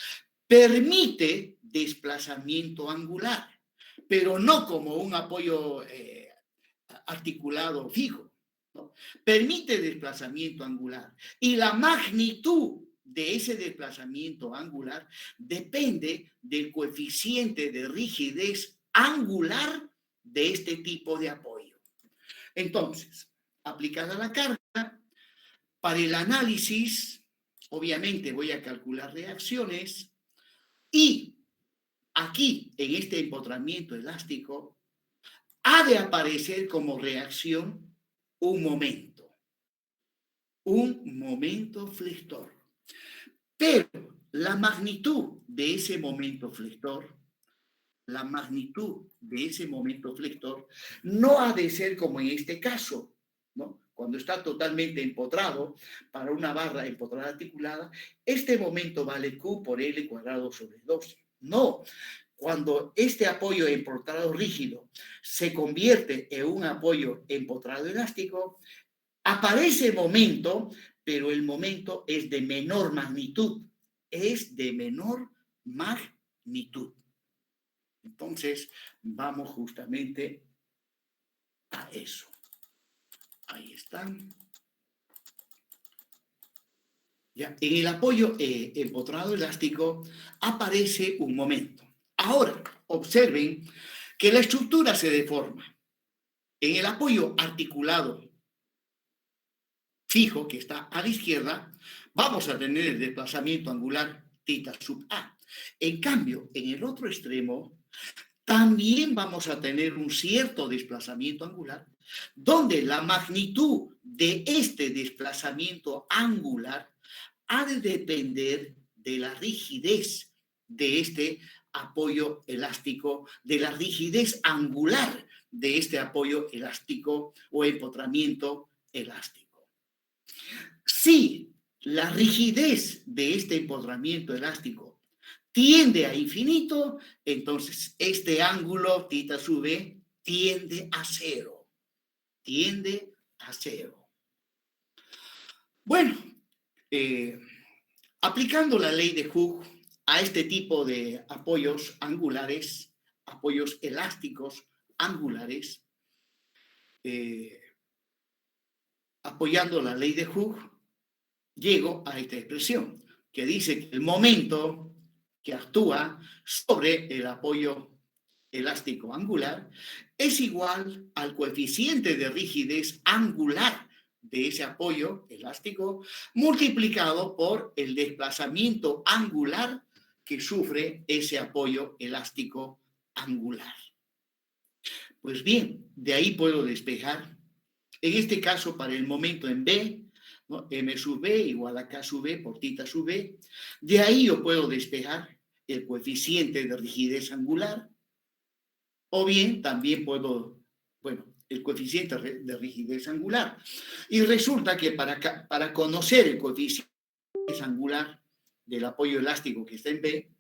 permite desplazamiento angular, pero no como un apoyo articulado fijo, ¿no? Permite desplazamiento angular y la magnitud de ese desplazamiento angular depende del coeficiente de rigidez angular de este tipo de apoyo. Entonces, aplicada la carga, para el análisis, obviamente voy a calcular reacciones y aquí, en este empotramiento elástico, ha de aparecer como reacción un momento flector. Pero la magnitud de ese momento flector, no ha de ser como en este caso, ¿no? Cuando está totalmente empotrado, para una barra empotrada articulada, este momento vale Q por L cuadrado sobre 12. No, cuando este apoyo empotrado rígido se convierte en un apoyo empotrado elástico, aparece momento, pero el momento es de menor magnitud. Entonces, vamos justamente a eso. Ahí están. Ya, en el apoyo empotrado elástico aparece un momento. Ahora, observen que la estructura se deforma. En el apoyo articulado fijo, que está a la izquierda, vamos a tener el desplazamiento angular θ sub A. En cambio, en el otro extremo, también vamos a tener un cierto desplazamiento angular, donde la magnitud de este desplazamiento angular ha de depender de la rigidez de este apoyo elástico, de la rigidez angular de este apoyo elástico o empotramiento elástico. Si la rigidez de este empotramiento elástico tiende a infinito, entonces este ángulo θ sub B tiende a cero. Bueno, aplicando la ley de Hooke a este tipo de apoyos angulares, apoyos elásticos angulares, apoyando la ley de Hooke, llego a esta expresión que dice que el momento que actúa sobre el apoyo elástico angular es igual al coeficiente de rigidez angular de ese apoyo elástico multiplicado por el desplazamiento angular que sufre ese apoyo elástico angular. Pues bien, de ahí puedo despejar, en este caso para el momento en B, ¿no? M sub B igual a K sub B por θ sub B. De ahí yo puedo despejar el coeficiente de rigidez angular, o bien también puedo, el coeficiente de rigidez angular. Y resulta que para conocer el coeficiente angular del apoyo elástico que está en B,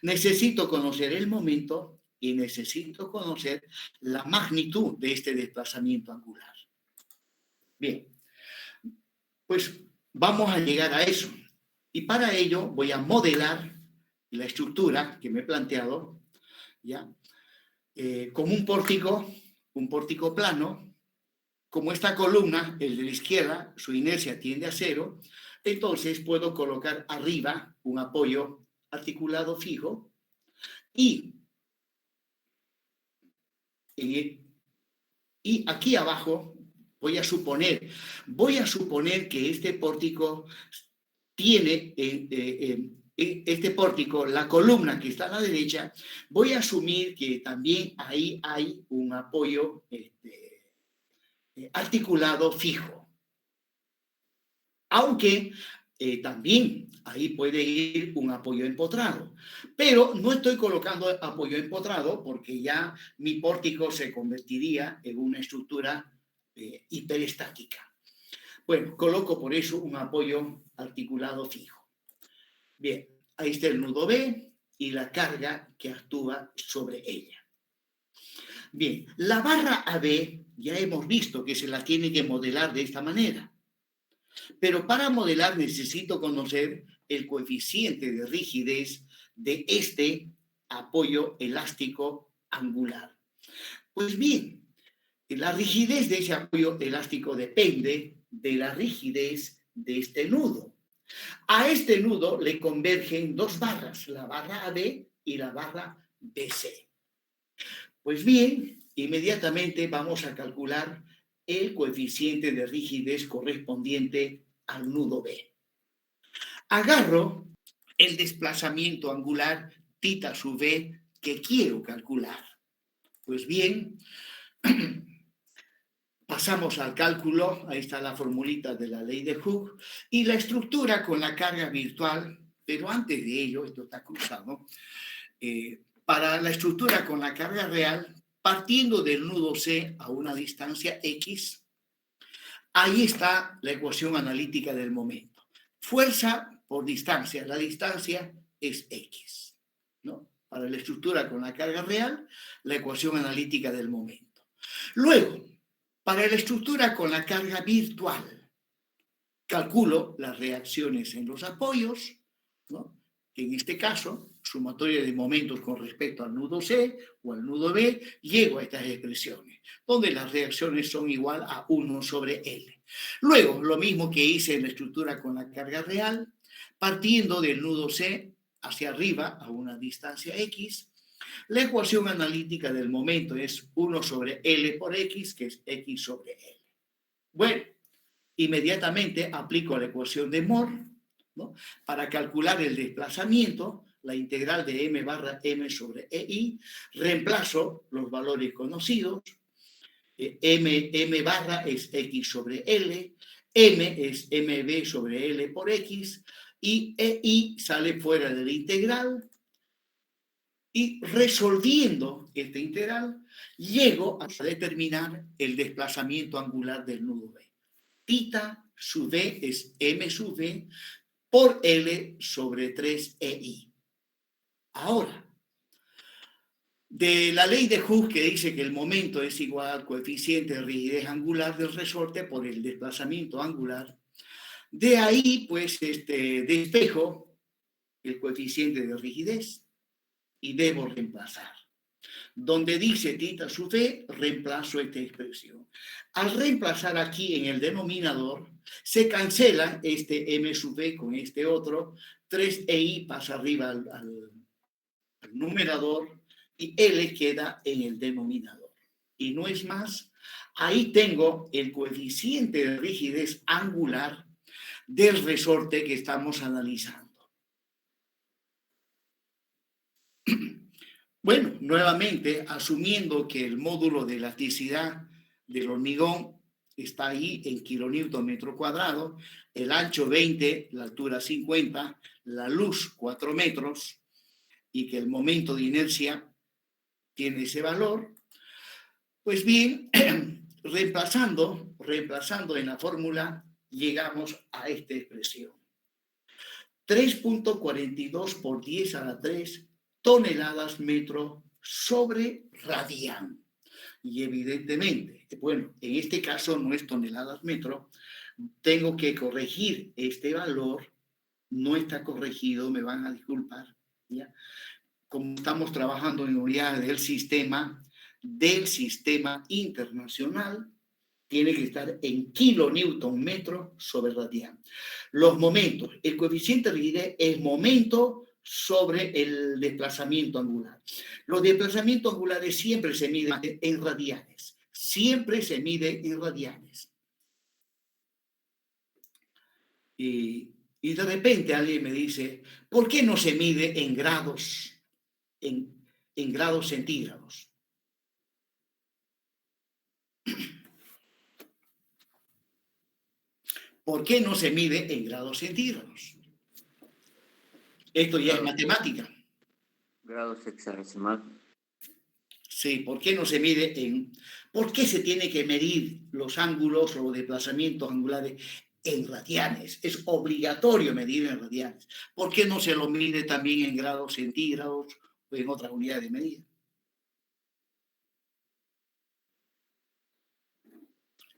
necesito conocer el momento y necesito conocer la magnitud de este desplazamiento angular. Bien, pues vamos a llegar a eso. Y para ello voy a modelar la estructura que me he planteado, ¿ya? Como un pórtico plano. Como esta columna, el de la izquierda, su inercia tiende a cero, entonces puedo colocar arriba un apoyo articulado fijo y aquí abajo voy a suponer que este pórtico tiene, este pórtico, la columna que está a la derecha, voy a asumir que también ahí hay un apoyo articulado fijo. Aunque también ahí puede ir un apoyo empotrado. Pero no estoy colocando apoyo empotrado porque ya mi pórtico se convertiría en una estructura hiperestática. Bueno, coloco por eso un apoyo articulado fijo. Bien, ahí está el nudo B y la carga que actúa sobre ella. Bien, la barra AB ya hemos visto que se la tiene que modelar de esta manera. Pero para modelar necesito conocer el coeficiente de rigidez de este apoyo elástico angular. Pues bien, la rigidez de ese apoyo elástico depende de la rigidez de este nudo. A este nudo le convergen dos barras, la barra AB y la barra BC. Pues bien, inmediatamente vamos a calcular el coeficiente de rigidez correspondiente al nudo B. Agarro el desplazamiento angular θ sub B que quiero calcular. Pues bien, pasamos al cálculo, ahí está la formulita de la ley de Hooke, y la estructura con la carga virtual, pero antes de ello, esto está cruzado, para la estructura con la carga real, partiendo del nudo C a una distancia X, ahí está la ecuación analítica del momento. Fuerza por distancia, la distancia es X, ¿no? Para la estructura con la carga real, la ecuación analítica del momento. Luego, para la estructura con la carga virtual, calculo las reacciones en los apoyos, ¿no? Que en este caso, sumatoria de momentos con respecto al nudo C o al nudo B, llego a estas expresiones, donde las reacciones son igual a 1 sobre L. Luego, lo mismo que hice en la estructura con la carga real, partiendo del nudo C hacia arriba a una distancia X, la ecuación analítica del momento es 1 sobre L por X, que es X sobre L. Bueno, inmediatamente aplico la ecuación de Moore, ¿no? Para calcular el desplazamiento, la integral de m barra m sobre EI, reemplazo los valores conocidos, m barra es X sobre L, m es mb sobre L por X, y EI sale fuera de la integral, y resolviendo esta integral, llego a determinar el desplazamiento angular del nudo B. Θ sub B es m sub B por L sobre 3EI. Ahora, de la ley de Hooke que dice que el momento es igual al coeficiente de rigidez angular del resorte por el desplazamiento angular, de ahí pues despejo el coeficiente de rigidez y debo reemplazar. Donde dice θ sub B, reemplazo esta expresión. Al reemplazar aquí en el denominador, se cancela este m sub B con este otro, 3EI pasa arriba al numerador y L queda en el denominador. Y no es más, ahí tengo el coeficiente de rigidez angular del resorte que estamos analizando. Bueno, nuevamente, asumiendo que el módulo de elasticidad del hormigón está ahí en kilonewton metro cuadrado, el ancho 20, la altura 50, la luz 4 metros, y que el momento de inercia tiene ese valor, pues bien, reemplazando en la fórmula, llegamos a esta expresión. 3.42 por 10 a la 3 toneladas metro sobre radián. Y evidentemente, bueno, en este caso no es toneladas metro, tengo que corregir este valor, no está corregido, me van a disculpar, ¿ya? Como estamos trabajando en unidades del sistema internacional, tiene que estar en kilonewton metro sobre radián. Los momentos, el coeficiente de rigidez es momento sobre el desplazamiento angular. Los desplazamientos angulares siempre se miden en radianes. Siempre se mide en radianes. Y de repente alguien me dice, ¿por qué no se mide en grados, en grados centígrados? ¿Por qué no se mide en grados centígrados? Esto ya es matemática. Grados hexadecimal. Sí, ¿por qué no se mide en... ¿Por qué se tiene que medir los ángulos o los desplazamientos angulares en radianes? Es obligatorio medir en radianes. ¿Por qué no se lo mide también en grados centígrados o en otras unidades de medida?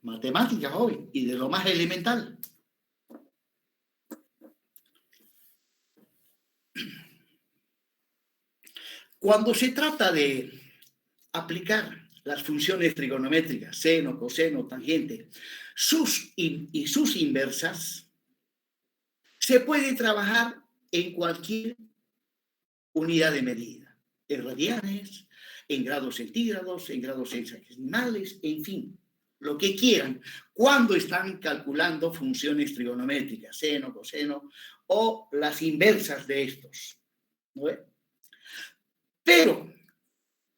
Matemáticas hoy, y de lo más elemental. Cuando se trata de aplicar las funciones trigonométricas, seno, coseno, tangente, y sus inversas, se puede trabajar en cualquier unidad de medida, en radianes, en grados centígrados, en grados hexagesimales, en fin, lo que quieran, cuando están calculando funciones trigonométricas, seno, coseno, o las inversas de estos, ¿no? Pero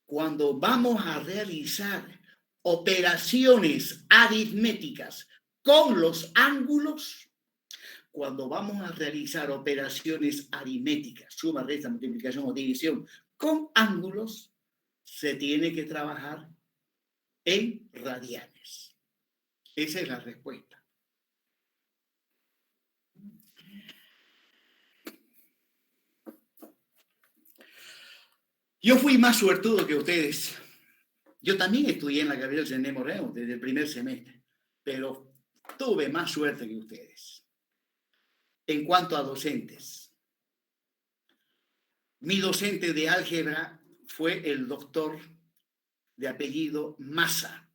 cuando vamos a realizar operaciones aritméticas con los ángulos, cuando vamos a realizar operaciones aritméticas, suma, resta, multiplicación o división, con ángulos, se tiene que trabajar en radianes. Esa es la respuesta. Yo fui más suertudo que ustedes. Yo también estudié en la Gabriel Cené Moreno desde el primer semestre, pero tuve más suerte que ustedes. En cuanto a docentes, mi docente de álgebra fue el doctor de apellido Massa.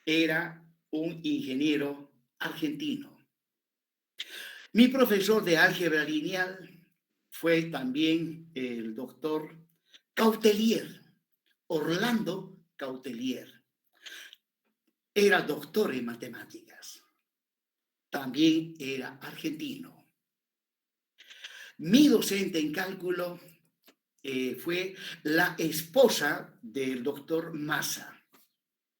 Era un ingeniero argentino. Mi profesor de álgebra lineal fue también el doctor Cautelier, Orlando Cautelier. Era doctor en matemáticas. También era argentino. Mi docente en cálculo fue la esposa del doctor Massa,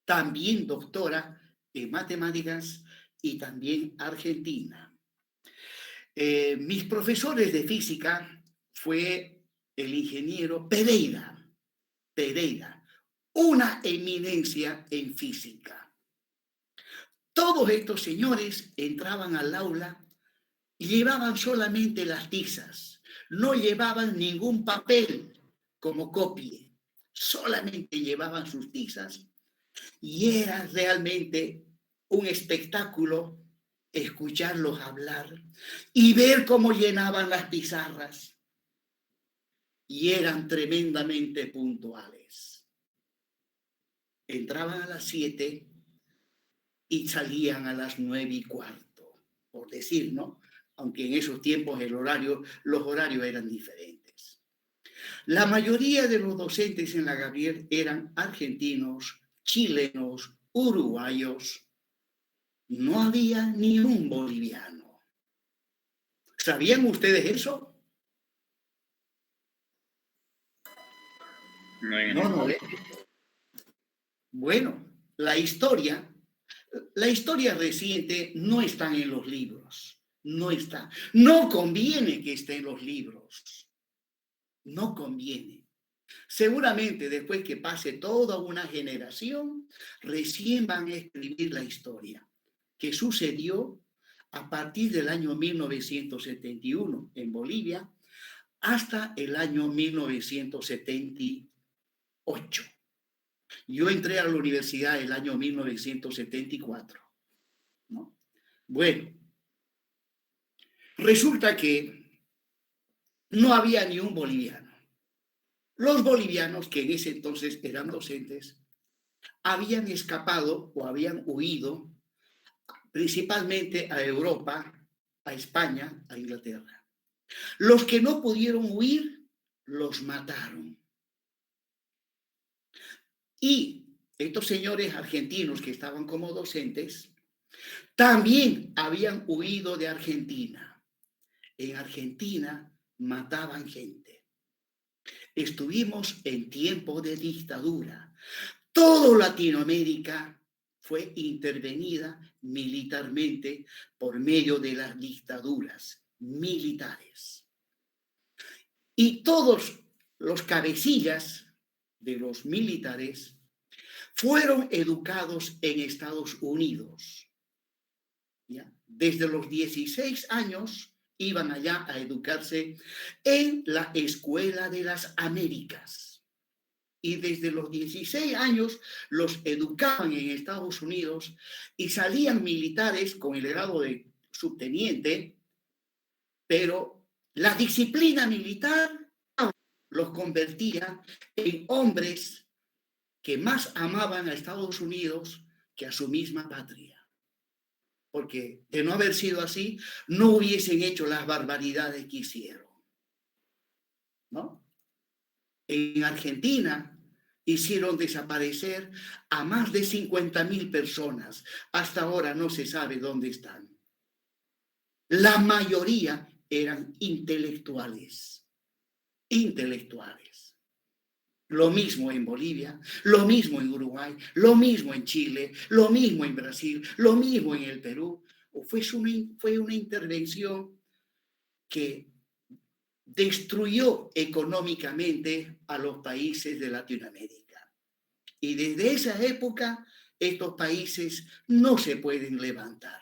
también doctora en matemáticas y también argentina. Mis profesores de física fue el ingeniero Pereira, una eminencia en física. Todos estos señores entraban al aula y llevaban solamente las tizas, no llevaban ningún papel como copie, solamente llevaban sus tizas y era realmente un espectáculo escucharlos hablar y ver cómo llenaban las pizarras. Y eran tremendamente puntuales. Entraban a las 7 y salían a las 9:15, por decir, ¿no? Aunque en esos tiempos los horarios eran diferentes. La mayoría de los docentes en la Gabriel eran argentinos, chilenos, uruguayos. No había ni un boliviano. ¿Sabían ustedes eso? No. Bueno, la historia reciente no está en los libros. No está. No conviene que esté en los libros. No conviene. Seguramente después que pase toda una generación, recién van a escribir la historia que sucedió a partir del año 1971 en Bolivia hasta el año 1978. Yo entré a la universidad el año 1974, ¿no? Bueno, resulta que no había ni un boliviano. Los bolivianos, que en ese entonces eran docentes, habían escapado o habían huido principalmente a Europa, a España, a Inglaterra. Los que no pudieron huir, los mataron. Y estos señores argentinos que estaban como docentes también habían huido de Argentina. En Argentina mataban gente. Estuvimos en tiempo de dictadura. Todo Latinoamérica fue intervenida militarmente por medio de las dictaduras militares. Y todos los cabecillas de los militares fueron educados en Estados Unidos. ¿Ya? Desde los 16 años iban allá a educarse en la Escuela de las Américas. Y desde los 16 años los educaban en Estados Unidos y salían militares con el grado de subteniente, pero la disciplina militar los convertía en hombres que más amaban a Estados Unidos que a su misma patria. Porque de no haber sido así, no hubiesen hecho las barbaridades que hicieron, ¿no? En Argentina hicieron desaparecer a más de 50.000 personas. Hasta ahora no se sabe dónde están. La mayoría eran intelectuales. Intelectuales. Lo mismo en Bolivia, lo mismo en Uruguay, lo mismo en Chile, lo mismo en Brasil, lo mismo en el Perú. Fue una intervención que destruyó económicamente a los países de Latinoamérica. Y desde esa época, estos países no se pueden levantar.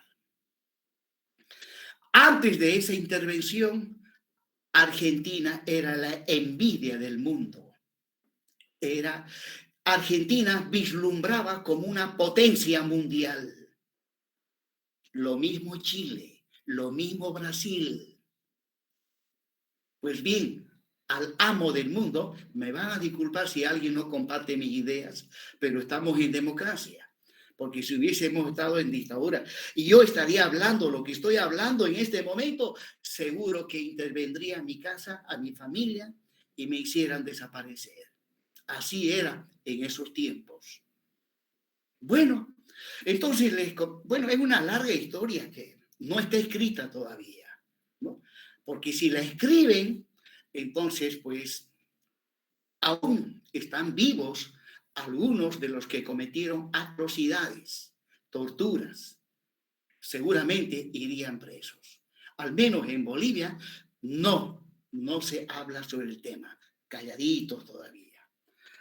Antes de esa intervención, Argentina era la envidia del mundo. Argentina vislumbraba como una potencia mundial. Lo mismo Chile, lo mismo Brasil. Pues bien, al amo del mundo, me van a disculpar si alguien no comparte mis ideas, pero estamos en democracia, porque si hubiésemos estado en dictadura y yo estaría hablando lo que estoy hablando en este momento, seguro que intervendría en mi casa, a mi familia y me hicieran desaparecer. Así era en esos tiempos. Bueno, entonces, es una larga historia que no está escrita todavía, ¿no? Porque si la escriben, entonces, pues, aún están vivos algunos de los que cometieron atrocidades, torturas. Seguramente irían presos. Al menos en Bolivia, no se habla sobre el tema. Calladitos todavía,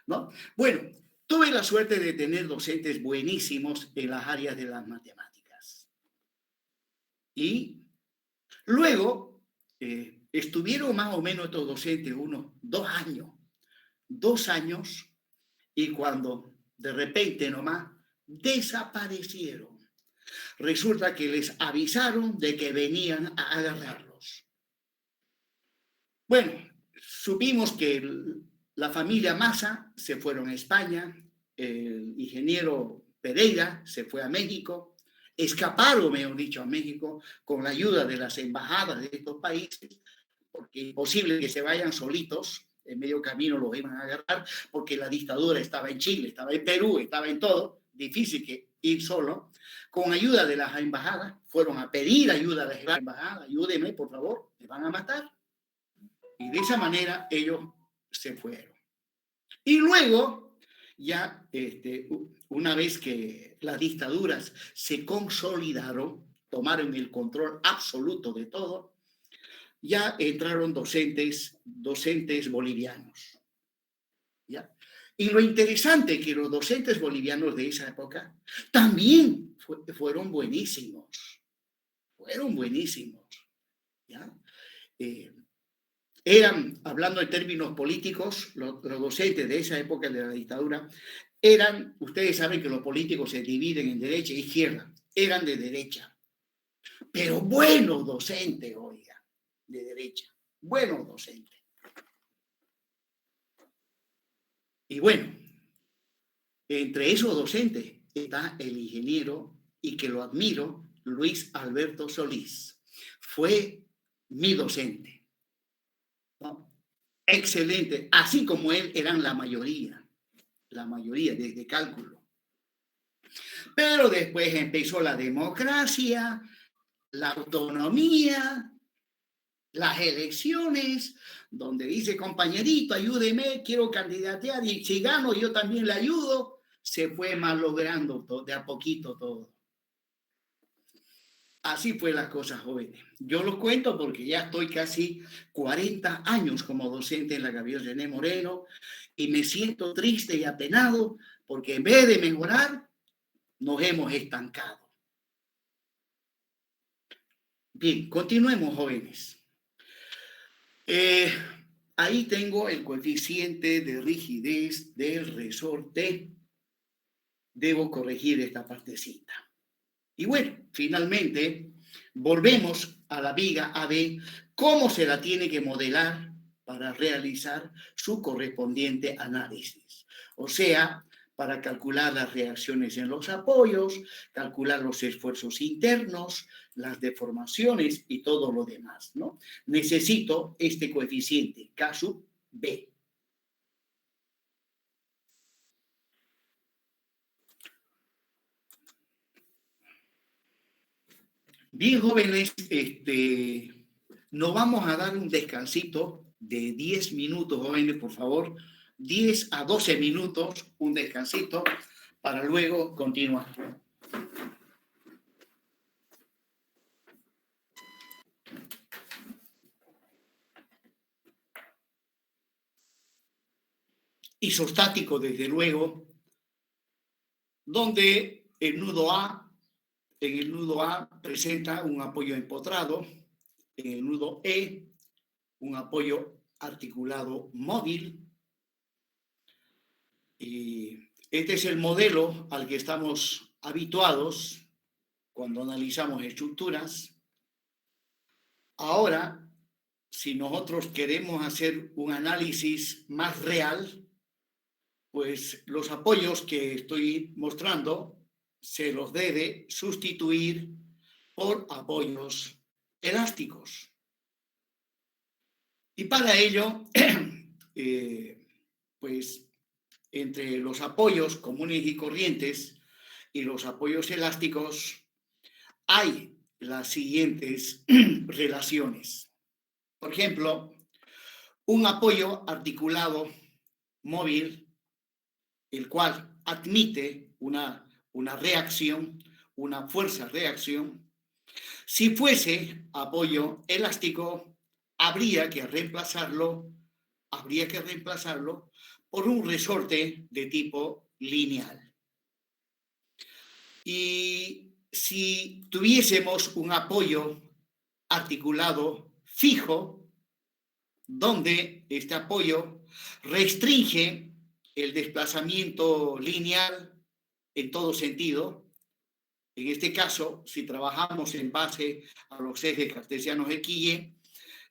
¿no? Bueno, tuve la suerte de tener docentes buenísimos en las áreas de las matemáticas. Y luego estuvieron más o menos estos docentes unos 2 años, y cuando de repente nomás desaparecieron. Resulta que les avisaron de que venían a agarrarlos. Bueno, supimos que la familia Massa se fueron a España, el ingeniero Pereira se fue a México, escaparon, mejor dicho, a México con la ayuda de las embajadas de estos países, porque es imposible que se vayan solitos, en medio camino los iban a agarrar, porque la dictadura estaba en Chile, estaba en Perú, estaba en todo, difícil que ir solo. Con ayuda de las embajadas, fueron a pedir ayuda a las embajadas, ayúdenme por favor, me van a matar. Y de esa manera ellos se fueron. Y luego, ya una vez que las dictaduras se consolidaron, tomaron el control absoluto de todo, ya entraron docentes bolivianos. ¿Ya? Y lo interesante es que los docentes bolivianos de esa época también fueron buenísimos. Fueron buenísimos. ¿Ya? Eran, hablando en términos políticos, los docentes de esa época de la dictadura ustedes saben que los políticos se dividen en derecha e izquierda, eran de derecha, pero buenos docentes, oiga, de derecha, buenos docentes. Y bueno, entre esos docentes está el ingeniero, y que lo admiro, Luis Alberto Solís. Fue mi docente. ¿No? Excelente, así como él eran la mayoría desde cálculo. Pero después empezó la democracia, la autonomía, las elecciones, donde dice, compañerito, ayúdeme, quiero candidatear, y si gano yo también le ayudo. se fue malogrando de a poquito todo. Así fue la cosa, jóvenes. Yo lo cuento porque ya estoy casi 40 años como docente en la Gabriel René Moreno y me siento triste y apenado porque en vez de mejorar, nos hemos estancado. Bien, continuemos, jóvenes. Ahí tengo el coeficiente de rigidez del resorte. Debo corregir esta partecita. Y bueno, finalmente, volvemos a la viga AB, cómo se la tiene que modelar para realizar su correspondiente análisis. O sea, para calcular las reacciones en los apoyos, calcular los esfuerzos internos, las deformaciones y todo lo demás, ¿no? Necesito este coeficiente, K sub B. Bien, jóvenes, nos vamos a dar un descansito de 10 minutos, jóvenes, por favor. 10 a 12 minutos, un descansito, para luego continuar. Isostático, desde luego, donde el nudo A, en el nudo A presenta un apoyo empotrado, en el nudo E, un apoyo articulado móvil. Y este es el modelo al que estamos habituados cuando analizamos estructuras. Ahora, si nosotros queremos hacer un análisis más real, pues los apoyos que estoy mostrando se los debe sustituir por apoyos elásticos. Y para ello, pues entre los apoyos comunes y corrientes y los apoyos elásticos hay las siguientes relaciones. Por ejemplo, un apoyo articulado móvil, el cual admite una reacción, una fuerza-reacción. Si fuese apoyo elástico, habría que reemplazarlo por un resorte de tipo lineal. Y si tuviésemos un apoyo articulado fijo, donde este apoyo restringe el desplazamiento lineal en todo sentido, en este caso, si trabajamos en base a los ejes cartesianos X y Y,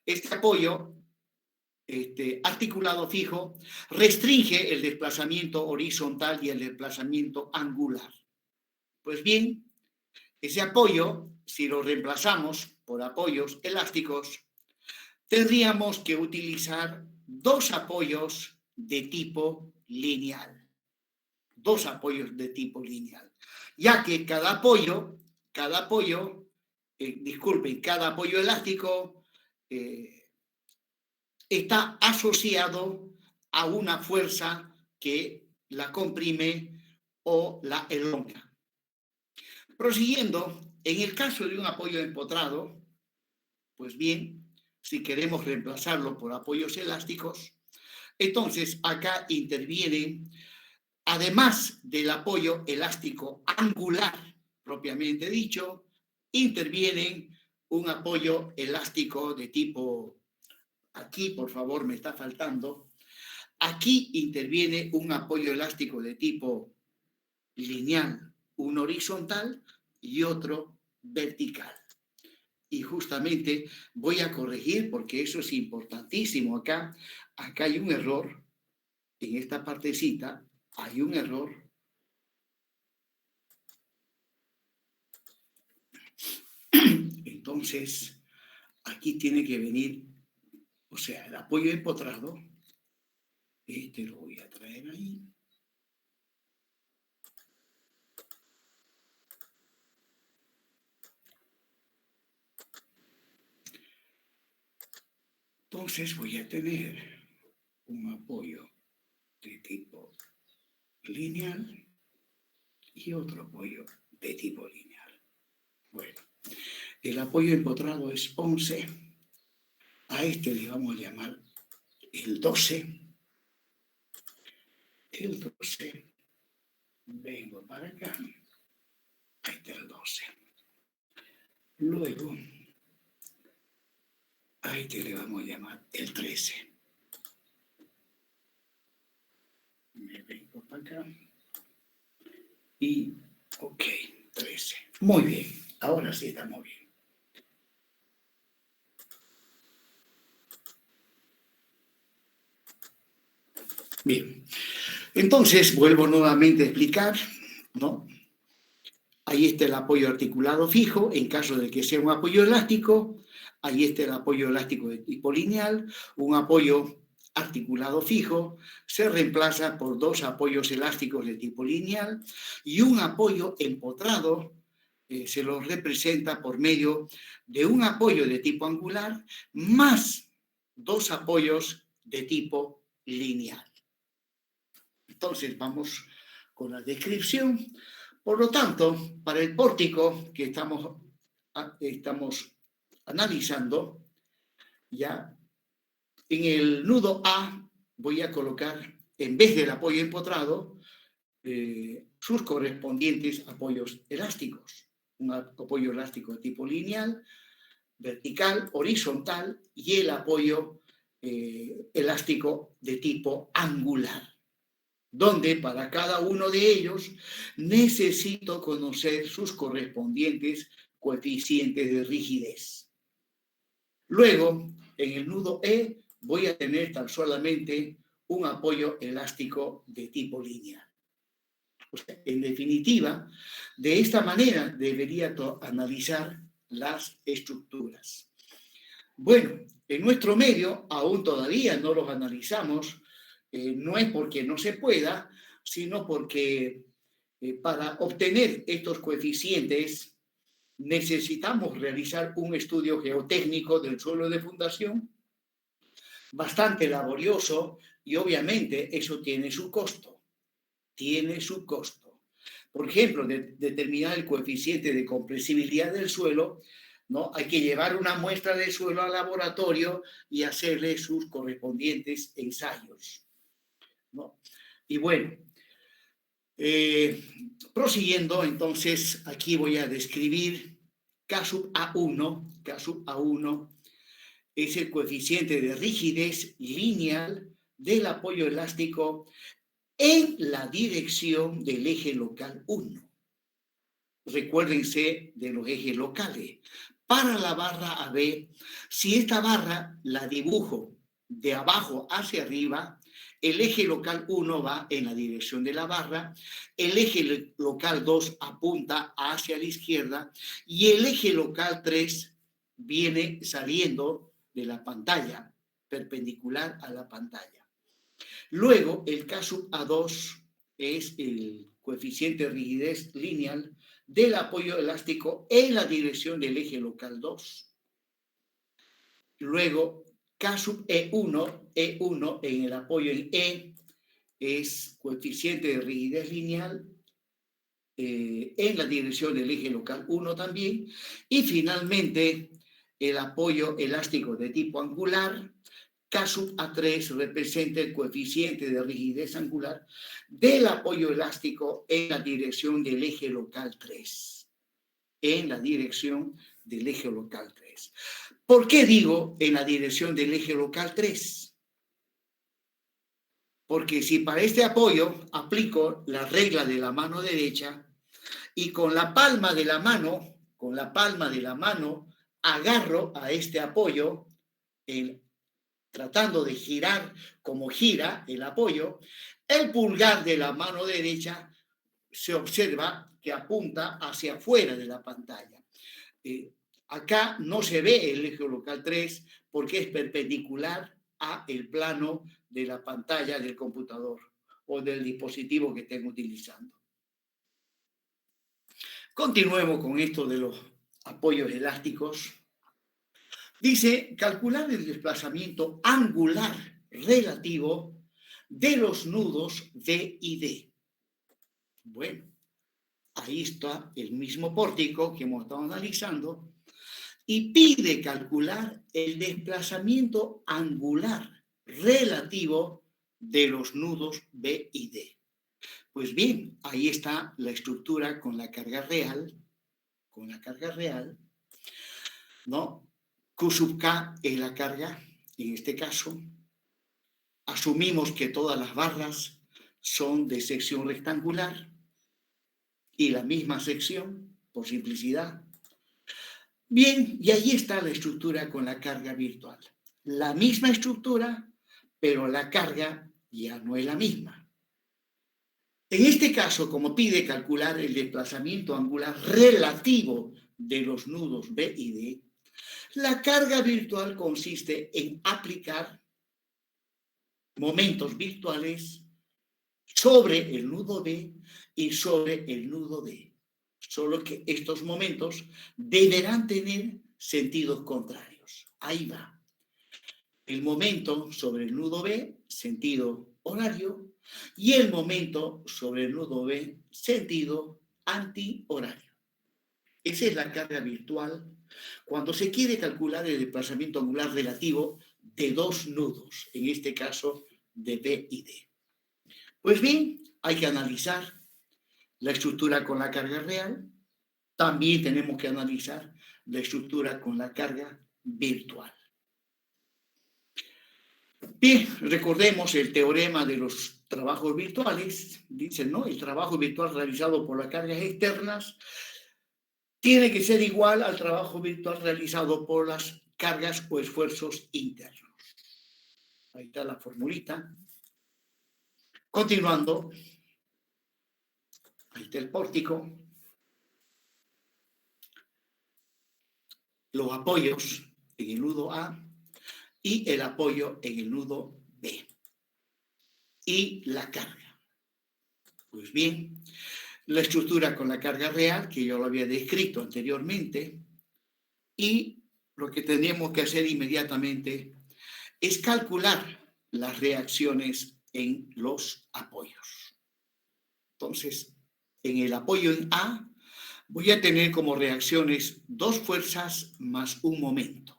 este apoyo articulado fijo restringe el desplazamiento horizontal y el desplazamiento angular. Pues bien, ese apoyo, si lo reemplazamos por apoyos elásticos, tendríamos que utilizar dos apoyos de tipo lineal. Dos apoyos de tipo lineal. Ya que cada apoyo elástico está asociado a una fuerza que la comprime o la elonga. Prosiguiendo, en el caso de un apoyo empotrado, pues bien, si queremos reemplazarlo por apoyos elásticos, entonces acá intervienen, además del apoyo elástico angular, propiamente dicho, intervienen un apoyo elástico de tipo, aquí por favor me está faltando, aquí interviene un apoyo elástico de tipo lineal, un horizontal y otro vertical. Y justamente voy a corregir porque eso es importantísimo acá. Acá hay un error, en esta partecita hay un error. Entonces, aquí tiene que venir, o sea, el apoyo empotrado. Este lo voy a traer ahí. Entonces voy a tener un apoyo de tipo lineal y otro apoyo de tipo lineal. Bueno, el apoyo empotrado es 11. A este le vamos a llamar el 12. El 12. Vengo para acá. Ahí está el 12. Luego, a este le vamos a llamar el 13. Me vengo para acá. Y, ok, 13. Muy bien, ahora sí estamos bien. Bien, entonces vuelvo nuevamente a explicar, ¿no? Ahí está el apoyo articulado fijo, en caso de que sea un apoyo elástico. Ahí está el apoyo elástico de tipo lineal. Un apoyo articulado fijo se reemplaza por dos apoyos elásticos de tipo lineal y un apoyo empotrado se lo representa por medio de un apoyo de tipo angular más dos apoyos de tipo lineal. Entonces vamos con la descripción. Por lo tanto, para el pórtico que estamos analizando, ya en el nudo A voy a colocar, en vez del apoyo empotrado, sus correspondientes apoyos elásticos. Un apoyo elástico de tipo lineal, vertical, horizontal y el apoyo elástico de tipo angular, donde para cada uno de ellos necesito conocer sus correspondientes coeficientes de rigidez. Luego, en el nudo E voy a tener tan solamente un apoyo elástico de tipo lineal. O sea, en definitiva, de esta manera debería analizar las estructuras. Bueno, en nuestro medio aún todavía no los analizamos. No es porque no se pueda, sino porque para obtener estos coeficientes necesitamos realizar un estudio geotécnico del suelo de fundación bastante laborioso y obviamente eso tiene su costo. Tiene su costo. Por ejemplo, determinar el coeficiente de compresibilidad del suelo, ¿no? Hay que llevar una muestra de suelo al laboratorio y hacerle sus correspondientes ensayos, ¿no? Y bueno, prosiguiendo, entonces aquí voy a describir K sub A1. K sub A1 es el coeficiente de rigidez lineal del apoyo elástico en la dirección del eje local 1. Recuérdense de los ejes locales. Para la barra AB, si esta barra la dibujo de abajo hacia arriba, el eje local 1 va en la dirección de la barra, el eje local 2 apunta hacia la izquierda y el eje local 3 viene saliendo de la pantalla, perpendicular a la pantalla. Luego, el K sub A2 es el coeficiente de rigidez lineal del apoyo elástico en la dirección del eje local 2. Luego, K sub E1 en el apoyo en E es coeficiente de rigidez lineal en la dirección del eje local 1 también. Y finalmente, el apoyo elástico de tipo angular, K sub A3 representa el coeficiente de rigidez angular del apoyo elástico en la dirección del eje local 3. En la dirección del eje local 3. ¿Por qué digo en la dirección del eje local 3? Porque si para este apoyo aplico la regla de la mano derecha y con la palma de la mano, agarro a este apoyo, tratando de girar como gira el apoyo, el pulgar de la mano derecha se observa que apunta hacia afuera de la pantalla. Acá no se ve el eje local 3 porque es perpendicular a el plano de la pantalla del computador o del dispositivo que estén utilizando. Continuemos con esto de los apoyos elásticos. Dice, calcular el desplazamiento angular relativo de los nudos D y D. Bueno, ahí está el mismo pórtico que hemos estado analizando, y pide calcular el desplazamiento angular relativo de los nudos B y D. Pues bien, ahí está la estructura con la carga real, ¿no? Q sub K es la carga, en este caso. Asumimos que todas las barras son de sección rectangular y la misma sección, por simplicidad. Bien, y ahí está la estructura con la carga virtual. La misma estructura, pero la carga ya no es la misma. En este caso, como pide calcular el desplazamiento angular relativo de los nudos B y D, la carga virtual consiste en aplicar momentos virtuales sobre el nudo B y sobre el nudo D. Solo que estos momentos deberán tener sentidos contrarios. Ahí va. El momento sobre el nudo B, sentido horario, y el momento sobre el nudo B, sentido antihorario. Esa es la carga virtual cuando se quiere calcular el desplazamiento angular relativo de dos nudos, en este caso de B y D. Pues bien, hay que analizar la estructura con la carga real. También tenemos que analizar la estructura con la carga virtual. Bien, recordemos el teorema de los trabajos virtuales. Dicen, ¿no? El trabajo virtual realizado por las cargas externas tiene que ser igual al trabajo virtual realizado por las cargas o esfuerzos internos. Ahí está la formulita. Continuando, ahí está el pórtico. Los apoyos en el nudo A y el apoyo en el nudo B. Y la carga. Pues bien, la estructura con la carga real, que yo lo había descrito anteriormente, y lo que tendríamos que hacer inmediatamente es calcular las reacciones en los apoyos. Entonces, en el apoyo en A, voy a tener como reacciones dos fuerzas más un momento.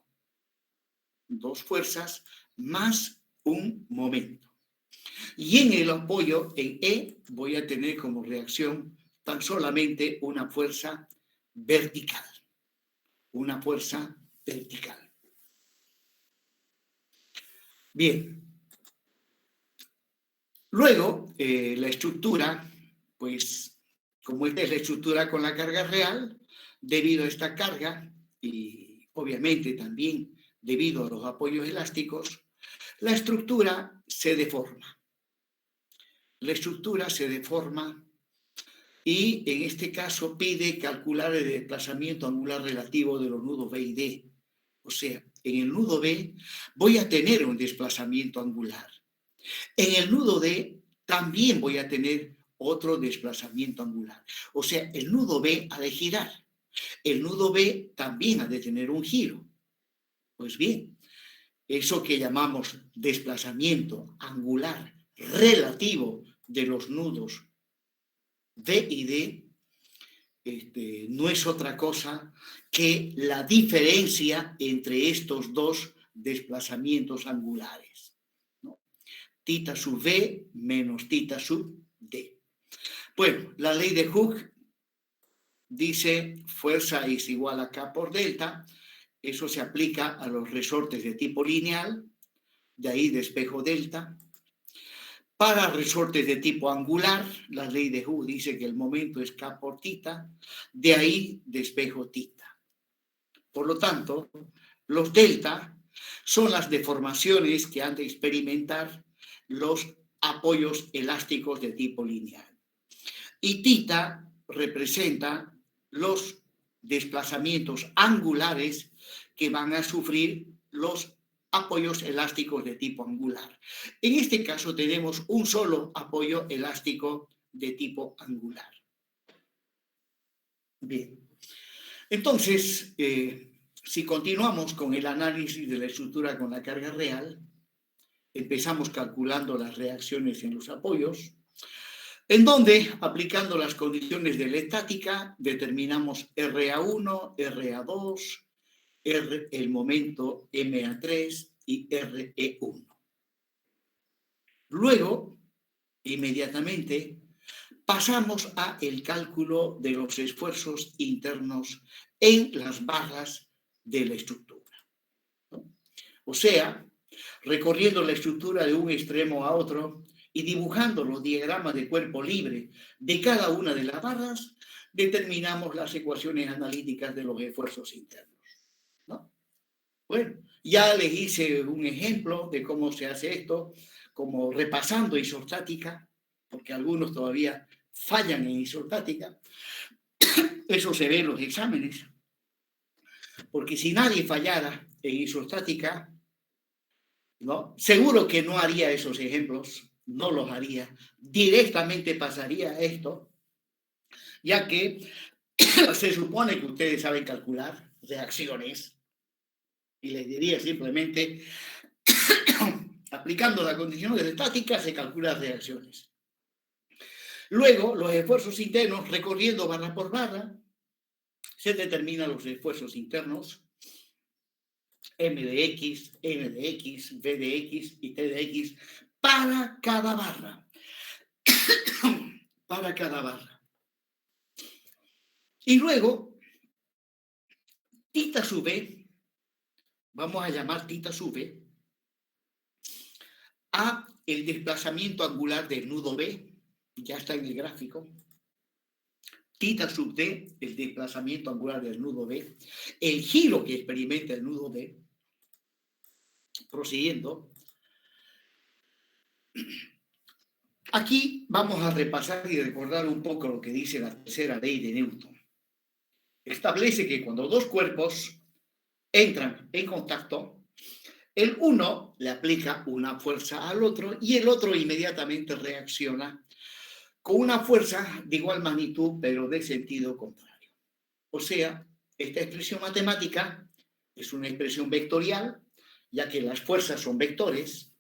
Dos fuerzas más un momento. Y en el apoyo en E voy a tener como reacción tan solamente una fuerza vertical. Una fuerza vertical. Bien. Luego, la estructura, pues, como esta es la estructura con la carga real, debido a esta carga y obviamente también debido a los apoyos elásticos, la estructura se deforma. La estructura se deforma y en este caso pide calcular el desplazamiento angular relativo de los nudos B y D. O sea, en el nudo B voy a tener un desplazamiento angular. En el nudo D también voy a tener otro desplazamiento angular. O sea, el nudo B ha de girar. El nudo B también ha de tener un giro. Pues bien, eso que llamamos desplazamiento angular relativo de los nudos D y D no es otra cosa que la diferencia entre estos dos desplazamientos angulares, ¿no? Tita sub V menos tita sub D. Bueno, la ley de Hooke dice fuerza es igual a K por delta. Eso se aplica a los resortes de tipo lineal, de ahí despejo delta. Para resortes de tipo angular, la ley de Hooke dice que el momento es K por tita, de ahí despejo tita. Por lo tanto, los delta son las deformaciones que han de experimentar los apoyos elásticos de tipo lineal. Y tita representa los desplazamientos angulares que van a sufrir los apoyos elásticos de tipo angular. En este caso tenemos un solo apoyo elástico de tipo angular. Bien. Entonces, si continuamos con el análisis de la estructura con la carga real, empezamos calculando las reacciones en los apoyos. en donde, aplicando las condiciones de la estática, determinamos RA1, RA2, R, el momento MA3 y RE1. Luego, inmediatamente, pasamos a el cálculo de los esfuerzos internos en las barras de la estructura, ¿no? O sea, recorriendo la estructura de un extremo a otro y dibujando los diagramas de cuerpo libre de cada una de las barras, determinamos las ecuaciones analíticas de los esfuerzos internos, ¿no? Bueno, ya les hice un ejemplo de cómo se hace esto, como repasando isostática, porque algunos todavía fallan en isostática. Eso se ve en los exámenes, porque si nadie fallara en isostática, ¿no? Seguro que no haría esos ejemplos, no los haría, directamente pasaría esto, ya que se supone que ustedes saben calcular reacciones, y les diría simplemente, aplicando la condición de la estática, se calculan reacciones. Luego, los esfuerzos internos, recorriendo barra por barra, se determinan los esfuerzos internos, M de X, N de X, V de X y T de X, para cada barra. Para cada barra. Y luego, tita sub B, vamos a llamar tita sub B, a el desplazamiento angular del nudo B, ya está en el gráfico. Tita sub D, el desplazamiento angular del nudo B, el giro que experimenta el nudo B. Prosiguiendo. Aquí vamos a repasar y recordar un poco lo que dice la tercera ley de Newton. Establece que cuando dos cuerpos entran en contacto, el uno le aplica una fuerza al otro y el otro inmediatamente reacciona con una fuerza de igual magnitud, pero de sentido contrario. O sea, esta expresión matemática es una expresión vectorial, ya que las fuerzas son vectores.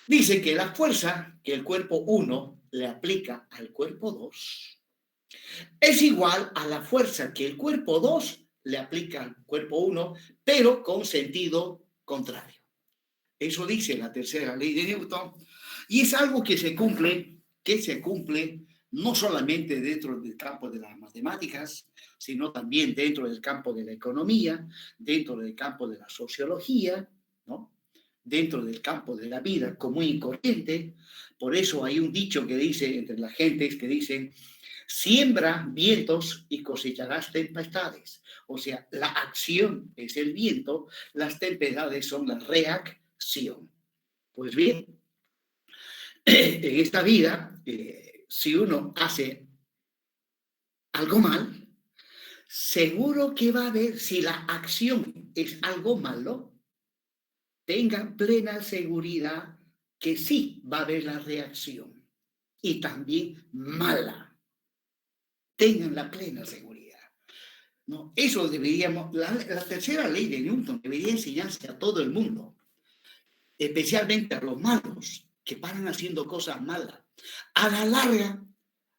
Dice que la fuerza que el cuerpo 1 le aplica al cuerpo 2 es igual a la fuerza que el cuerpo 2 le aplica al cuerpo 1, pero con sentido contrario. Eso dice la tercera ley de Newton, y es algo que se cumple no solamente dentro del campo de las matemáticas, sino también dentro del campo de la economía, dentro del campo de la sociología, ¿no? Dentro del campo de la vida común y corriente. Por eso hay un dicho que dice entre las gentes que dicen: siembra vientos y cosecharás tempestades. O sea, la acción es el viento, las tempestades son la reacción. Pues bien, en esta vida, si uno hace algo mal, seguro que va a haber, si la acción es algo malo, tengan plena seguridad que sí va a haber la reacción, y también mala. Tengan la plena seguridad. No, eso deberíamos, la tercera ley de Newton debería enseñarse a todo el mundo, especialmente a los malos que paran haciendo cosas malas. A la larga,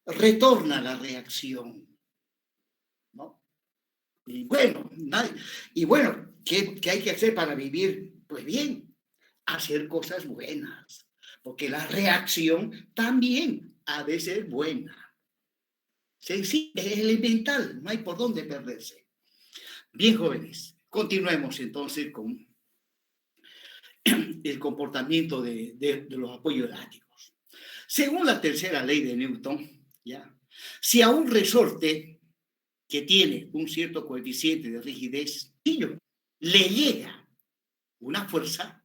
retorna la reacción, ¿no? Y bueno, ¿qué hay que hacer para vivir? Pues bien, hacer cosas buenas, porque la reacción también ha de ser buena. Sencillo, es elemental, no hay por dónde perderse. Bien, jóvenes, continuemos entonces con el comportamiento de los apoyos elásticos. Según la tercera ley de Newton, ¿ya? Si a un resorte que tiene un cierto coeficiente de rigidez le llega una fuerza,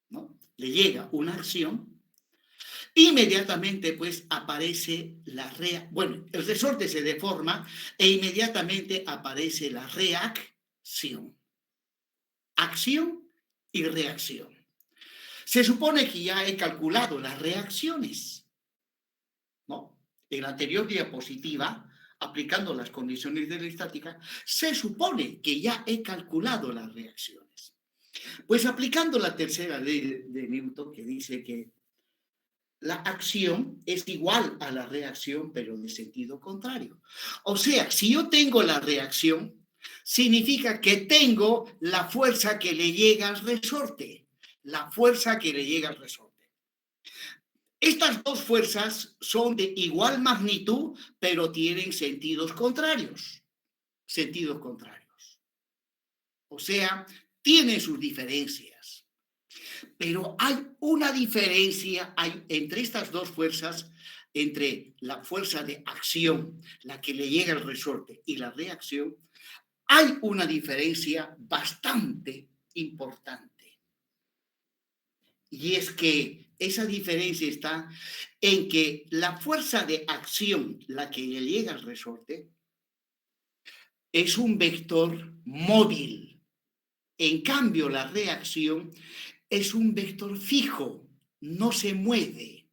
¿no? Le llega una acción, inmediatamente pues aparece el resorte se deforma e inmediatamente aparece la reacción. Acción y reacción. Se supone que ya he calculado las reacciones, ¿no? En la anterior diapositiva, aplicando las condiciones de la estática, se supone que ya he calculado las reacciones. Pues aplicando la tercera ley de Newton, que dice que la acción es igual a la reacción, pero de sentido contrario. O sea, si yo tengo la reacción, significa que tengo la fuerza que le llega al resorte. La fuerza que le llega al resorte. Estas dos fuerzas son de igual magnitud, pero tienen sentidos contrarios. Sentidos contrarios. O sea, tienen sus diferencias. Pero hay una diferencia entre estas dos fuerzas, entre la fuerza de acción, la que le llega al resorte, y la reacción, hay una diferencia bastante importante. Y es que esa diferencia está en que la fuerza de acción, la que le llega al resorte, es un vector móvil. En cambio, la reacción es un vector fijo, no se mueve.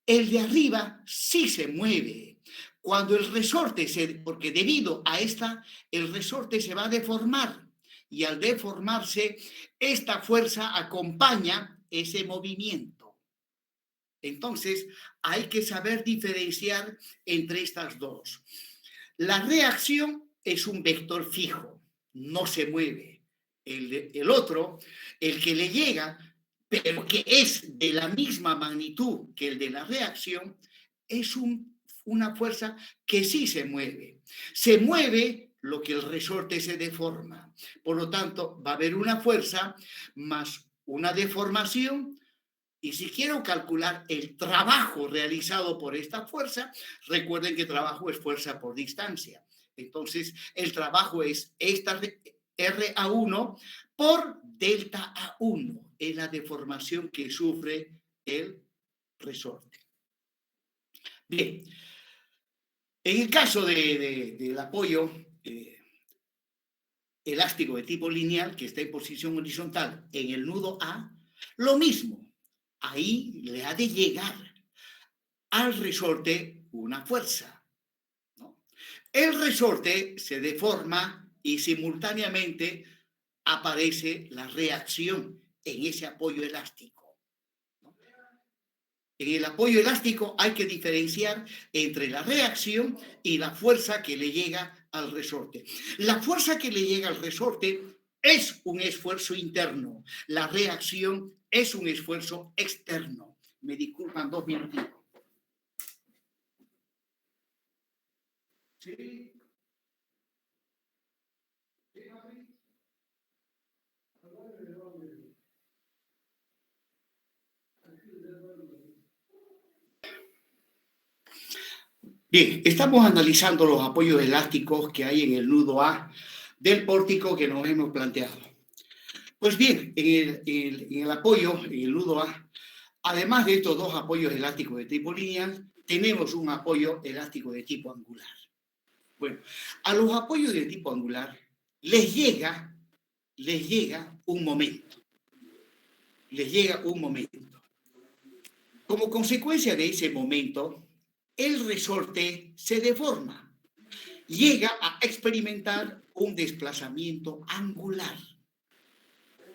El de arriba sí se mueve. Cuando el resorte porque debido a el resorte se va a deformar. Y al deformarse, esta fuerza acompaña ese movimiento. Entonces, hay que saber diferenciar entre estas dos. La reacción es un vector fijo, no se mueve. El otro, el que le llega, pero que es de la misma magnitud que el de la reacción, es una fuerza que sí se mueve. Se mueve lo que el resorte se deforma. Por lo tanto, va a haber una fuerza más una deformación. Y si quiero calcular el trabajo realizado por esta fuerza, recuerden que trabajo es fuerza por distancia. Entonces, el trabajo es esta RA1 por delta A1, es la deformación que sufre el resorte. Bien, en el caso del apoyo elástico de tipo lineal, que está en posición horizontal en el nudo A, lo mismo. Ahí le ha de llegar al resorte una fuerza, ¿no? El resorte se deforma y simultáneamente aparece la reacción en ese apoyo elástico, ¿no? En el apoyo elástico hay que diferenciar entre la reacción y la fuerza que le llega al resorte. La fuerza que le llega al resorte es un esfuerzo interno. La reacción es un esfuerzo externo. Me disculpan 2 minutos. Sí. Bien, estamos analizando los apoyos elásticos que hay en el nudo A del pórtico que nos hemos planteado. Pues bien, en el apoyo, en el nudo A, además de estos dos apoyos elásticos de tipo lineal, tenemos un apoyo elástico de tipo angular. Bueno, a los apoyos de tipo angular les llega un momento. Les llega un momento. Como consecuencia de ese momento, el resorte se deforma. Llega a experimentar un desplazamiento angular.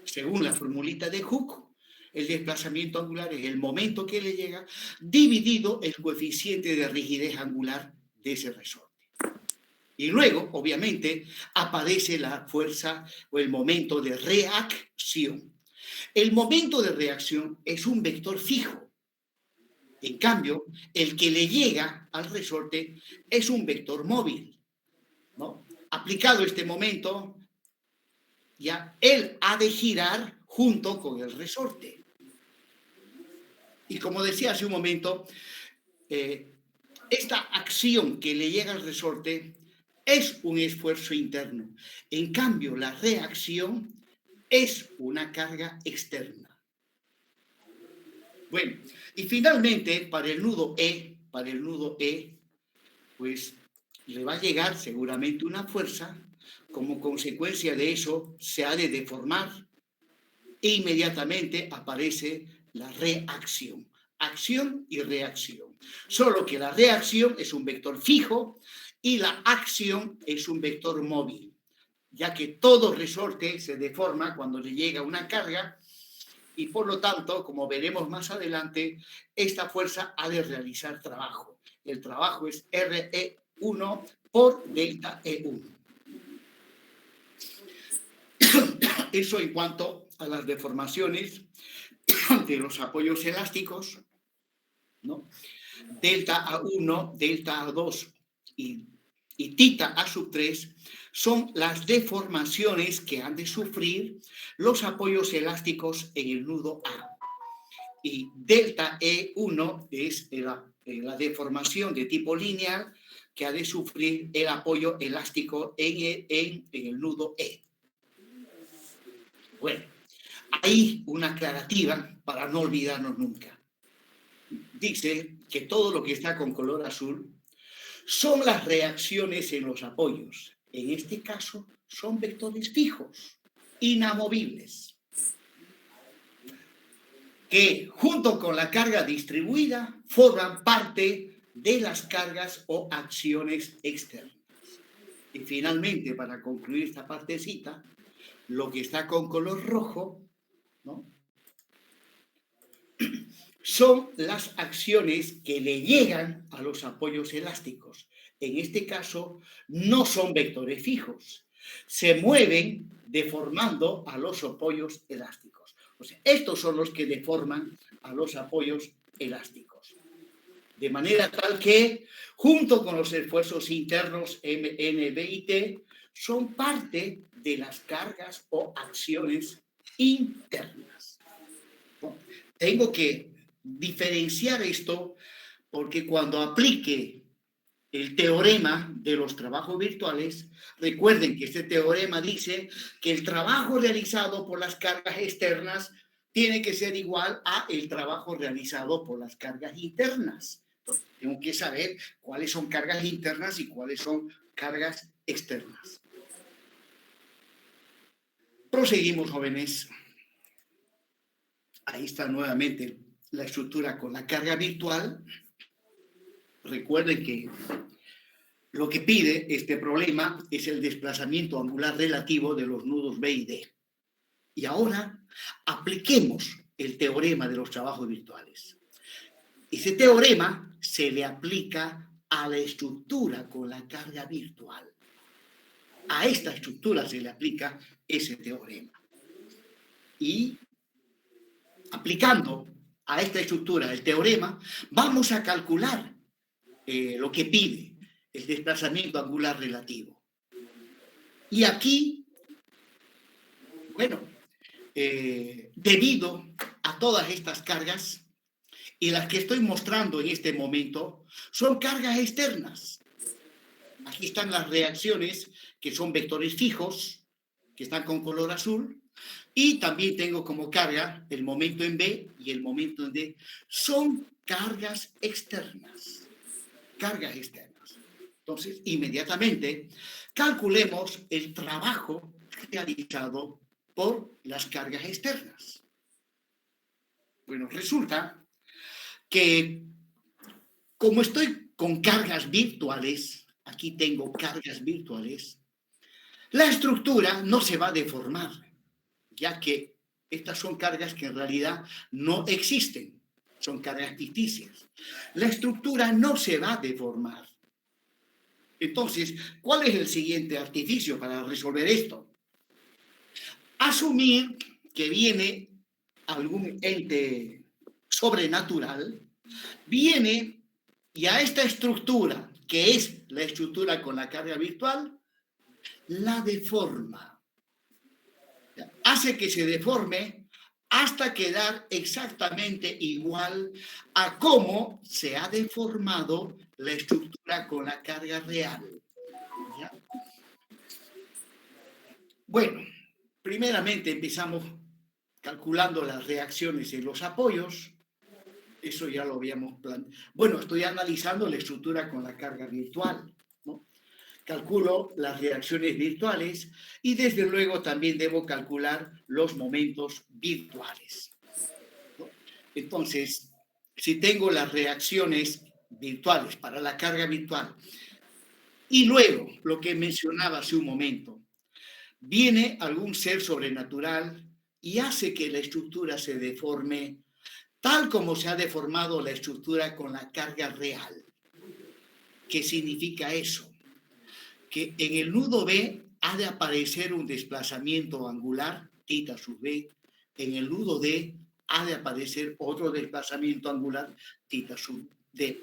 Según la formulita de Hooke, el desplazamiento angular es el momento que le llega dividido el coeficiente de rigidez angular de ese resorte. Y luego, obviamente, aparece la fuerza o el momento de reacción. El momento de reacción es un vector fijo. En cambio, el que le llega al resorte es un vector móvil, ¿no? Aplicado este momento, ya él ha de girar junto con el resorte. Y como decía hace un momento, esta acción que le llega al resorte es un esfuerzo interno. En cambio, la reacción es una carga externa. Bueno, y finalmente, para el nudo E, pues le va a llegar seguramente una fuerza. Como consecuencia de eso, se ha de deformar e inmediatamente aparece la reacción. Acción y reacción. Solo que la reacción es un vector fijo y la acción es un vector móvil, ya que todo resorte se deforma cuando le llega una carga Y por lo tanto, como veremos más adelante, esta fuerza ha de realizar trabajo. El trabajo es RE1 por delta E1. Eso en cuanto a las deformaciones de los apoyos elásticos, ¿no? Delta A1, delta A2 y tita A3 son las deformaciones que han de sufrir los apoyos elásticos en el nudo A. Y delta E1 es la deformación de tipo lineal que ha de sufrir el apoyo elástico en el nudo E. Bueno, hay una aclarativa para no olvidarnos nunca. Dice que todo lo que está con color azul son las reacciones en los apoyos. En este caso, son vectores fijos, inamovibles, que junto con la carga distribuida forman parte de las cargas o acciones externas. Y finalmente, para concluir esta partecita, lo que está con color rojo, ¿no?, son las acciones que le llegan a los apoyos elásticos. En este caso, no son vectores fijos. Se mueven deformando a los apoyos elásticos. O sea, estos son los que deforman a los apoyos elásticos. De manera tal que, junto con los esfuerzos internos M, N, B y T, son parte de las cargas o acciones internas. Bueno, tengo que diferenciar esto porque cuando aplique el teorema de los trabajos virtuales, recuerden que este teorema dice que el trabajo realizado por las cargas externas tiene que ser igual a el trabajo realizado por las cargas internas. Entonces, tengo que saber cuáles son cargas internas y cuáles son cargas externas. Proseguimos, jóvenes. Ahí está nuevamente la estructura con la carga virtual. Recuerden que lo que pide este problema es el desplazamiento angular relativo de los nudos B y D. Y ahora apliquemos el teorema de los trabajos virtuales. Ese teorema se le aplica a la estructura con la carga virtual. A esta estructura se le aplica ese teorema. Y aplicando a esta estructura el teorema, vamos a calcular lo que pide el desplazamiento angular relativo. Y aquí, bueno, debido a todas estas cargas, y las que estoy mostrando en este momento son cargas externas. Aquí están las reacciones que son vectores fijos, que están con color azul, y también tengo como carga el momento en B y el momento en D. Son cargas externas. Cargas externas. Entonces, inmediatamente, calculemos el trabajo realizado por las cargas externas. Bueno, resulta que como estoy con cargas virtuales, aquí tengo cargas virtuales, la estructura no se va a deformar, ya que estas son cargas que en realidad no existen, son cargas ficticias. La estructura no se va a deformar. Entonces, ¿cuál es el siguiente artificio para resolver esto? Asumir que viene algún ente sobrenatural, viene y a esta estructura, que es la estructura con la carga virtual, la deforma. Hace que se deforme hasta quedar exactamente igual a cómo se ha deformado la estructura con la carga real. ¿Ya? Bueno, primeramente empezamos calculando las reacciones en los apoyos. Eso ya lo habíamos planteado. Bueno, estoy analizando la estructura con la carga virtual, ¿no? Calculo las reacciones virtuales y desde luego también debo calcular los momentos virtuales, ¿no? Entonces, si tengo las reacciones virtuales para la carga virtual y luego lo que mencionaba hace un momento, viene algún ser sobrenatural y hace que la estructura se deforme tal como se ha deformado la estructura con la carga real. ¿Qué significa eso? Que en el nudo B ha de aparecer un desplazamiento angular, θ sub B. En el nudo D ha de aparecer otro desplazamiento angular, θ sub D.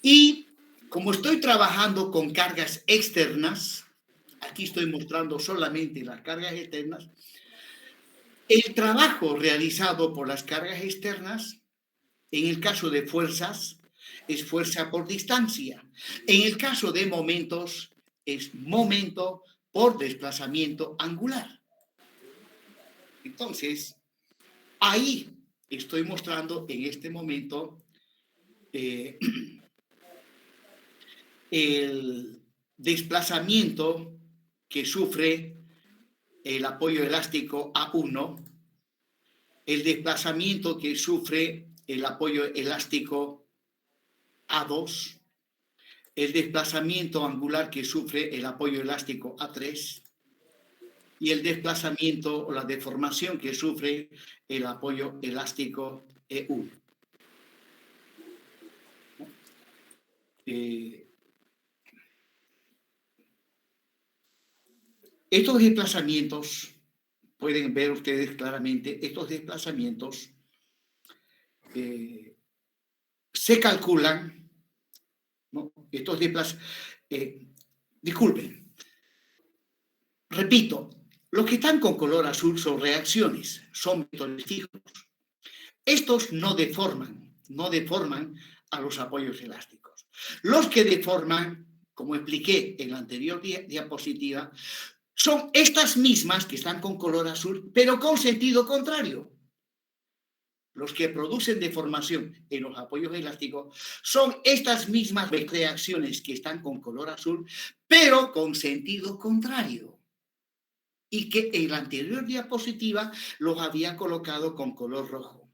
Y como estoy trabajando con cargas externas, aquí estoy mostrando solamente las cargas externas, el trabajo realizado por las cargas externas, en el caso de fuerzas, es fuerza por distancia. En el caso de momentos, es momento por desplazamiento angular. Entonces, ahí estoy mostrando en este momento el desplazamiento que sufre el apoyo elástico A1, el desplazamiento que sufre el apoyo elástico A2, el desplazamiento angular que sufre el apoyo elástico A3 y el desplazamiento o la deformación que sufre el apoyo elástico E1. Estos desplazamientos, pueden ver ustedes claramente, estos desplazamientos se calculan, ¿no? Estos desplazamientos, disculpen, repito, los que están con color azul son reacciones, son vectores fijos. Estos no deforman a los apoyos elásticos. Los que deforman, como expliqué en la anterior diapositiva, son estas mismas que están con color azul, pero con sentido contrario. Los que producen deformación en los apoyos elásticos son estas mismas reacciones que están con color azul, pero con sentido contrario. Y que en la anterior diapositiva los había colocado con color rojo.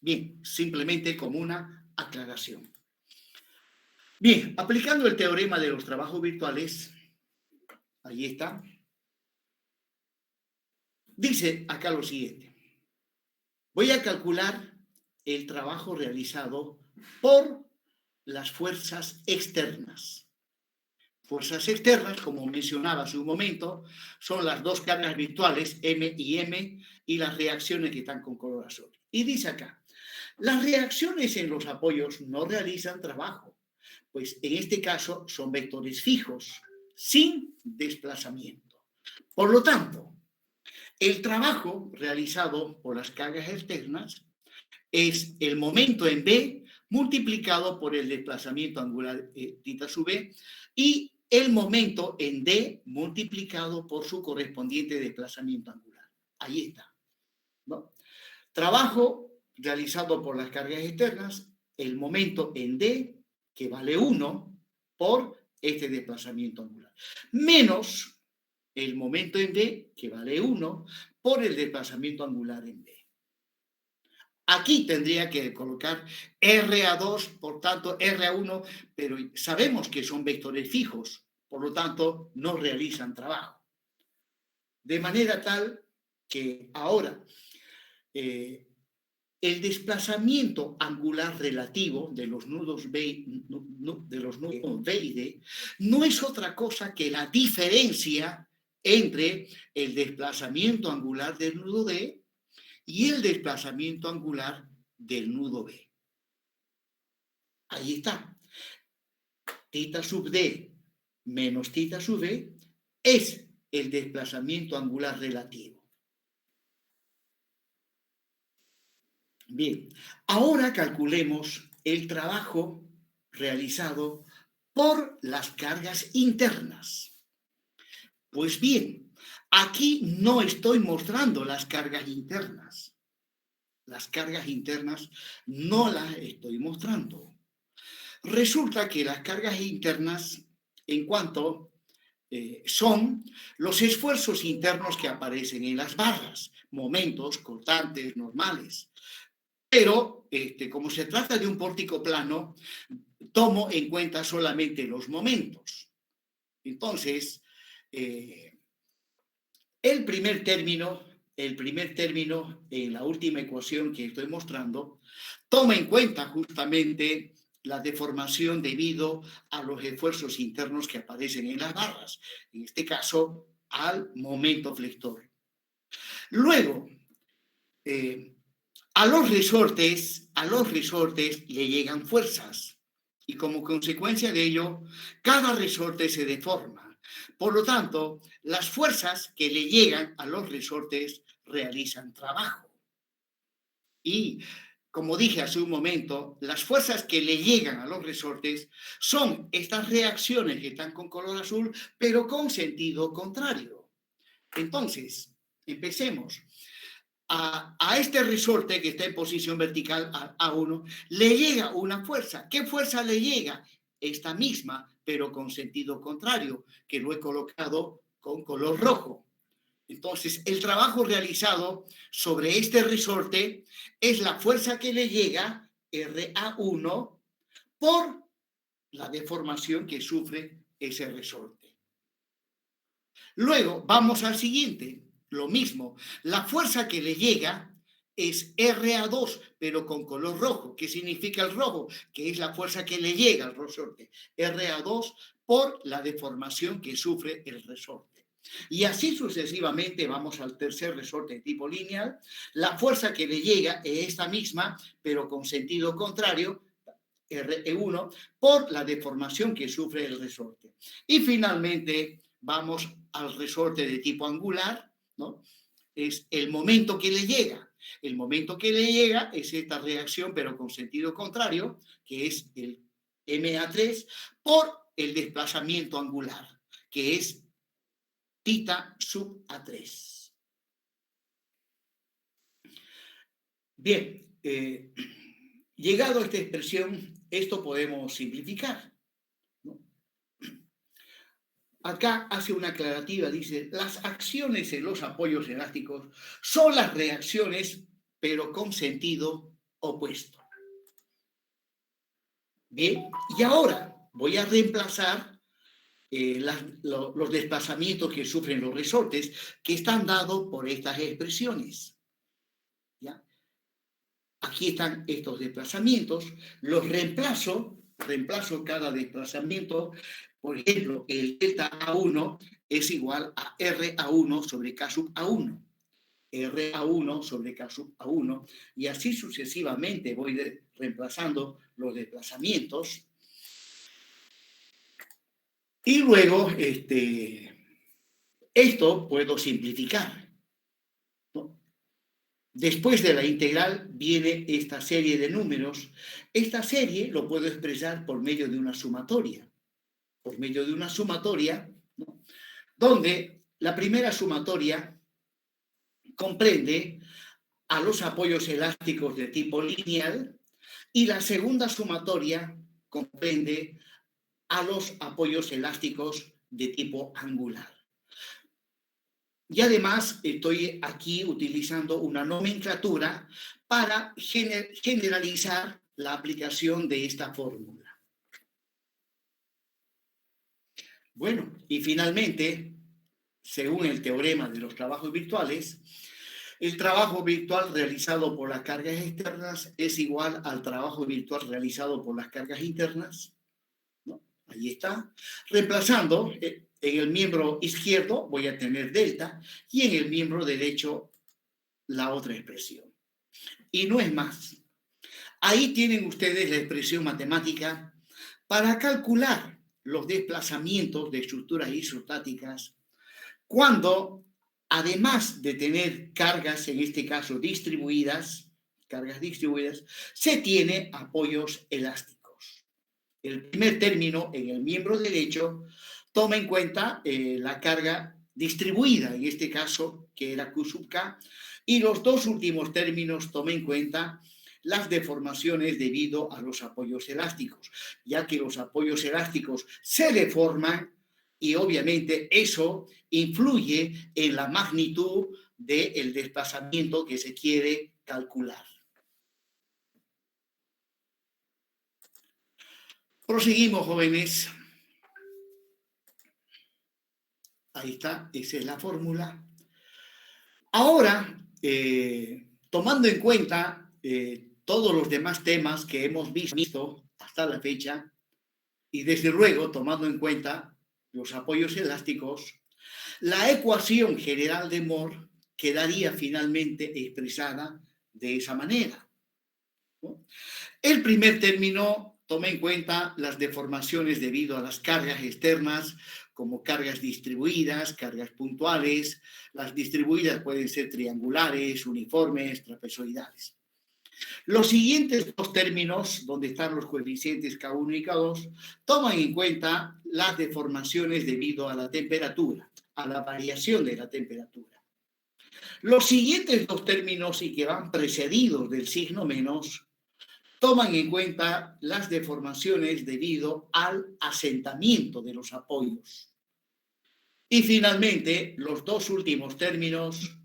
Bien, simplemente como una aclaración. Bien, aplicando el teorema de los trabajos virtuales, ahí está. Dice acá lo siguiente. Voy a calcular el trabajo realizado por las fuerzas externas. Fuerzas externas, como mencionaba hace un momento, son las dos cargas virtuales, M y M, y las reacciones que están con color azul. Y dice acá, las reacciones en los apoyos no realizan trabajo, pues en este caso son vectores fijos, sin desplazamiento. Por lo tanto, el trabajo realizado por las cargas externas es el momento en B multiplicado por el desplazamiento angular θ sub B y el momento en D multiplicado por su correspondiente desplazamiento angular. Ahí está, ¿no? Trabajo realizado por las cargas externas, el momento en D, que vale 1 por este desplazamiento angular, menos el momento en D, que vale 1 por el desplazamiento angular en B. Aquí tendría que colocar RA2, por tanto RA1, pero sabemos que son vectores fijos, por lo tanto no realizan trabajo. De manera tal que ahora el desplazamiento angular relativo de los nudos B y D no es otra cosa que la diferencia entre el desplazamiento angular del nudo D y el desplazamiento angular del nudo B. Ahí está. θ sub D menos θ sub B es el desplazamiento angular relativo. Bien, ahora calculemos el trabajo realizado por las cargas internas. Pues bien, aquí no estoy mostrando las cargas internas. Las cargas internas no las estoy mostrando. Resulta que las cargas internas, en cuanto son los esfuerzos internos que aparecen en las barras, momentos, constantes, normales. Pero, como se trata de un pórtico plano, tomo en cuenta solamente los momentos. Entonces, El primer término en la última ecuación que estoy mostrando toma en cuenta justamente la deformación debido a los esfuerzos internos que aparecen en las barras, en este caso al momento flector. Luego, a los resortes le llegan fuerzas y como consecuencia de ello, cada resorte se deforma. Por lo tanto, las fuerzas que le llegan a los resortes realizan trabajo. Y, como dije hace un momento, las fuerzas que le llegan a los resortes son estas reacciones que están con color azul, pero con sentido contrario. Entonces, empecemos. A este resorte que está en posición vertical, a A1, le llega una fuerza. ¿Qué fuerza le llega? Esta misma, pero con sentido contrario, que lo he colocado con color rojo. Entonces, el trabajo realizado sobre este resorte es la fuerza que le llega, RA1, por la deformación que sufre ese resorte. Luego, vamos al siguiente. Lo mismo, la fuerza que le llega es RA2, pero con color rojo. ¿Qué significa el rojo? Que es la fuerza que le llega al resorte. RA2 por la deformación que sufre el resorte. Y así sucesivamente vamos al tercer resorte de tipo lineal. La fuerza que le llega es esta misma, pero con sentido contrario, RE1, por la deformación que sufre el resorte. Y finalmente vamos al resorte de tipo angular, ¿no? Es el momento que le llega. El momento que le llega es esta reacción, pero con sentido contrario, que es el MA3, por el desplazamiento angular, que es θ sub A3. Bien, llegado a esta expresión, esto podemos simplificar, ¿no? Acá hace una aclarativa, dice, las acciones en los apoyos elásticos son las reacciones, pero con sentido opuesto. Bien, y ahora voy a reemplazar los desplazamientos que sufren los resortes, que están dados por estas expresiones. ¿Ya? Aquí están estos desplazamientos, los reemplazo cada desplazamiento. Por ejemplo, el delta A1 es igual a RA1 sobre K sub A1, RA1 sobre K sub A1, y así sucesivamente voy reemplazando los desplazamientos. Y luego, esto puedo simplificar, ¿no? Después de la integral viene esta serie de números. Esta serie lo puedo expresar por medio de una sumatoria. ¿No? Donde la primera sumatoria comprende a los apoyos elásticos de tipo lineal y la segunda sumatoria comprende a los apoyos elásticos de tipo angular. Y además estoy aquí utilizando una nomenclatura para generalizar la aplicación de esta fórmula. Bueno, y finalmente, según el teorema de los trabajos virtuales, el trabajo virtual realizado por las cargas externas es igual al trabajo virtual realizado por las cargas internas, ¿no? Ahí está. Reemplazando, en el miembro izquierdo voy a tener delta y en el miembro derecho la otra expresión. Y no es más. Ahí tienen ustedes la expresión matemática para calcular los desplazamientos de estructuras isostáticas cuando, además de tener cargas, en este caso cargas distribuidas, se tiene apoyos elásticos. El primer término en el miembro derecho toma en cuenta la carga distribuida, en este caso, que era Q sub K, y los dos últimos términos toman en cuenta las deformaciones debido a los apoyos elásticos, ya que los apoyos elásticos se deforman y obviamente eso influye en la magnitud del desplazamiento que se quiere calcular. Proseguimos, jóvenes. Ahí está, esa es la fórmula. Ahora, tomando en cuenta todos los demás temas que hemos visto hasta la fecha, y desde luego tomando en cuenta los apoyos elásticos, la ecuación general de Moore quedaría finalmente expresada de esa manera, ¿no? El primer término toma en cuenta las deformaciones debido a las cargas externas, como cargas distribuidas, cargas puntuales. Las distribuidas pueden ser triangulares, uniformes, trapezoidales. Los siguientes dos términos, donde están los coeficientes K1 y K2, toman en cuenta las deformaciones debido a la temperatura, a la variación de la temperatura. Los siguientes dos términos, y que van precedidos del signo menos, toman en cuenta las deformaciones debido al asentamiento de los apoyos. Y finalmente, los dos últimos términos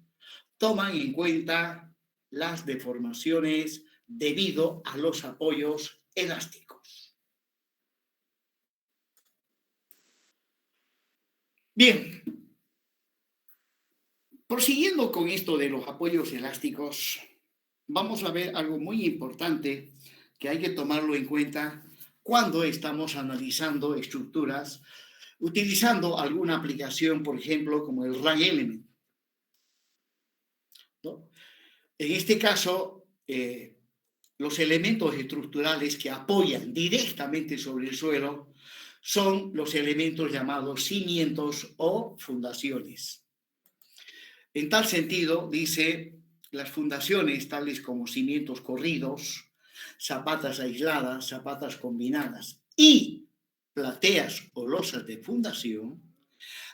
toman en cuenta las deformaciones debido a los apoyos elásticos. Bien, prosiguiendo con esto de los apoyos elásticos, vamos a ver algo muy importante que hay que tomarlo en cuenta cuando estamos analizando estructuras utilizando alguna aplicación, por ejemplo, como el Rank Element, ¿no? En este caso, los elementos estructurales que apoyan directamente sobre el suelo son los elementos llamados cimientos o fundaciones. En tal sentido, dice, las fundaciones tales como cimientos corridos, zapatas aisladas, zapatas combinadas y plateas o losas de fundación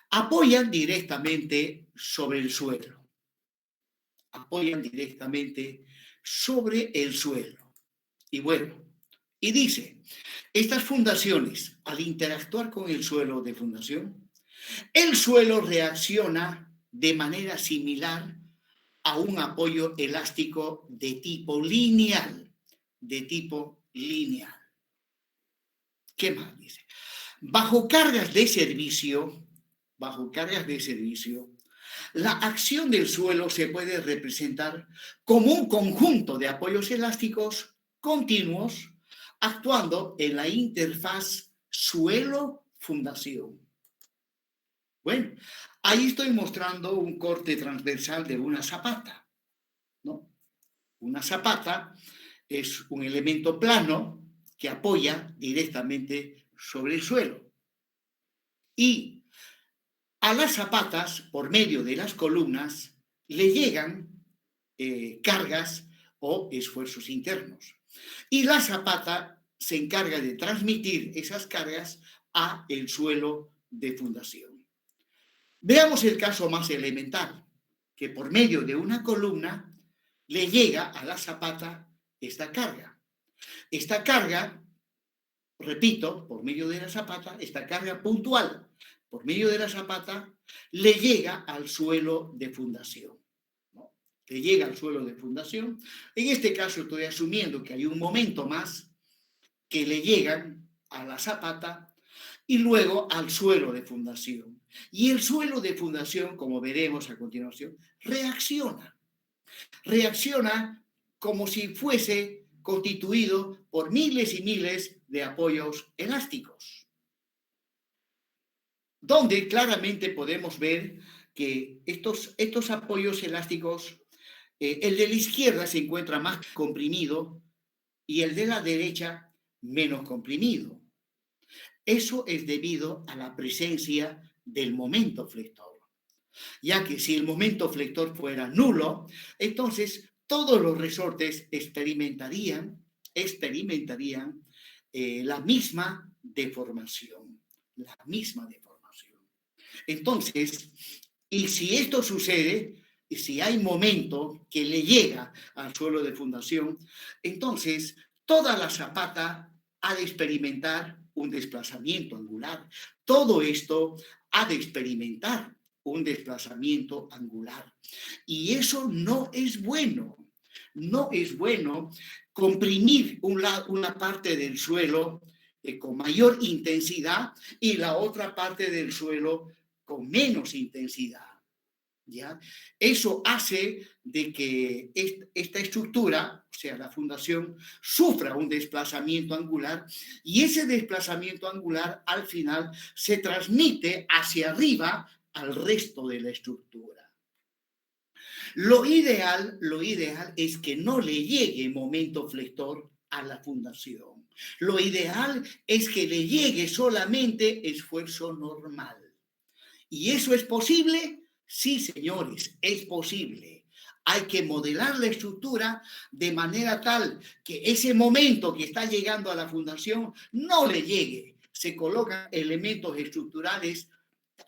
apoyan directamente sobre el suelo. Apoyan directamente sobre el suelo. Y bueno, y dice, estas fundaciones, al interactuar con el suelo de fundación, el suelo reacciona de manera similar a un apoyo elástico de tipo lineal. De tipo lineal. ¿Qué más dice? Bajo cargas de servicio, la acción del suelo se puede representar como un conjunto de apoyos elásticos continuos actuando en la interfaz suelo-fundación. Bueno, ahí estoy mostrando un corte transversal de una zapata, ¿no? Una zapata es un elemento plano que apoya directamente sobre el suelo. Y a las zapatas, por medio de las columnas, le llegan cargas o esfuerzos internos. Y la zapata se encarga de transmitir esas cargas a el suelo de fundación. Veamos el caso más elemental, que por medio de una columna le llega a la zapata esta carga. Esta carga, repito, por medio de la zapata, esta carga puntual, por medio de la zapata, le llega al suelo de fundación, ¿no? Le llega al suelo de fundación. En este caso estoy asumiendo que hay un momento más que le llegan a la zapata y luego al suelo de fundación. Y el suelo de fundación, como veremos a continuación, reacciona. Reacciona como si fuese constituido por miles y miles de apoyos elásticos, donde claramente podemos ver que estos apoyos elásticos, el de la izquierda se encuentra más comprimido y el de la derecha menos comprimido. Eso es debido a la presencia del momento flector, ya que si el momento flector fuera nulo, entonces todos los resortes experimentarían la misma deformación. Entonces, y si esto sucede, y si hay momento que le llega al suelo de fundación, entonces toda la zapata ha de experimentar un desplazamiento angular. Todo esto ha de experimentar un desplazamiento angular. Y eso no es bueno. No es bueno comprimir una parte del suelo con mayor intensidad y la otra parte del suelo con menos intensidad. ¿ya? Eso hace de que esta estructura, o sea, la fundación, sufra un desplazamiento angular y ese desplazamiento angular al final se transmite hacia arriba al resto de la estructura. Lo ideal es que no le llegue momento flector a la fundación. Lo ideal es que le llegue solamente esfuerzo normal. ¿Y eso es posible? Sí, señores, es posible. Hay que modelar la estructura de manera tal que ese momento que está llegando a la fundación no le llegue. Se colocan elementos estructurales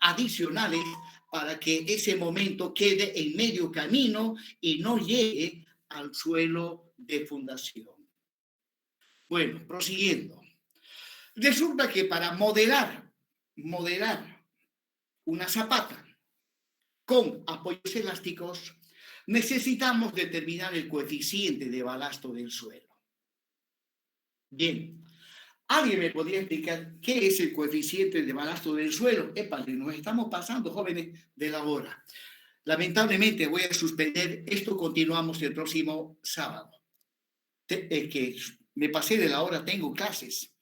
adicionales para que ese momento quede en medio camino y no llegue al suelo de fundación. Bueno, prosiguiendo. Resulta que para modelar una zapata con apoyos elásticos, necesitamos determinar el coeficiente de balasto del suelo. Bien, ¿alguien me podría explicar qué es el coeficiente de balasto del suelo? Épale, nos estamos pasando, jóvenes, de la hora. Lamentablemente voy a suspender esto, continuamos el próximo sábado. Que me pasé de la hora, tengo clases.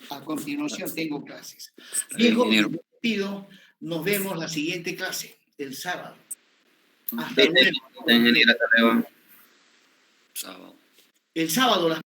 A continuación tengo clases. Bien, jóvenes, me despido. Nos vemos la siguiente clase, el sábado. Hasta luego. Ingeniero, hasta luego. Sábado. El sábado las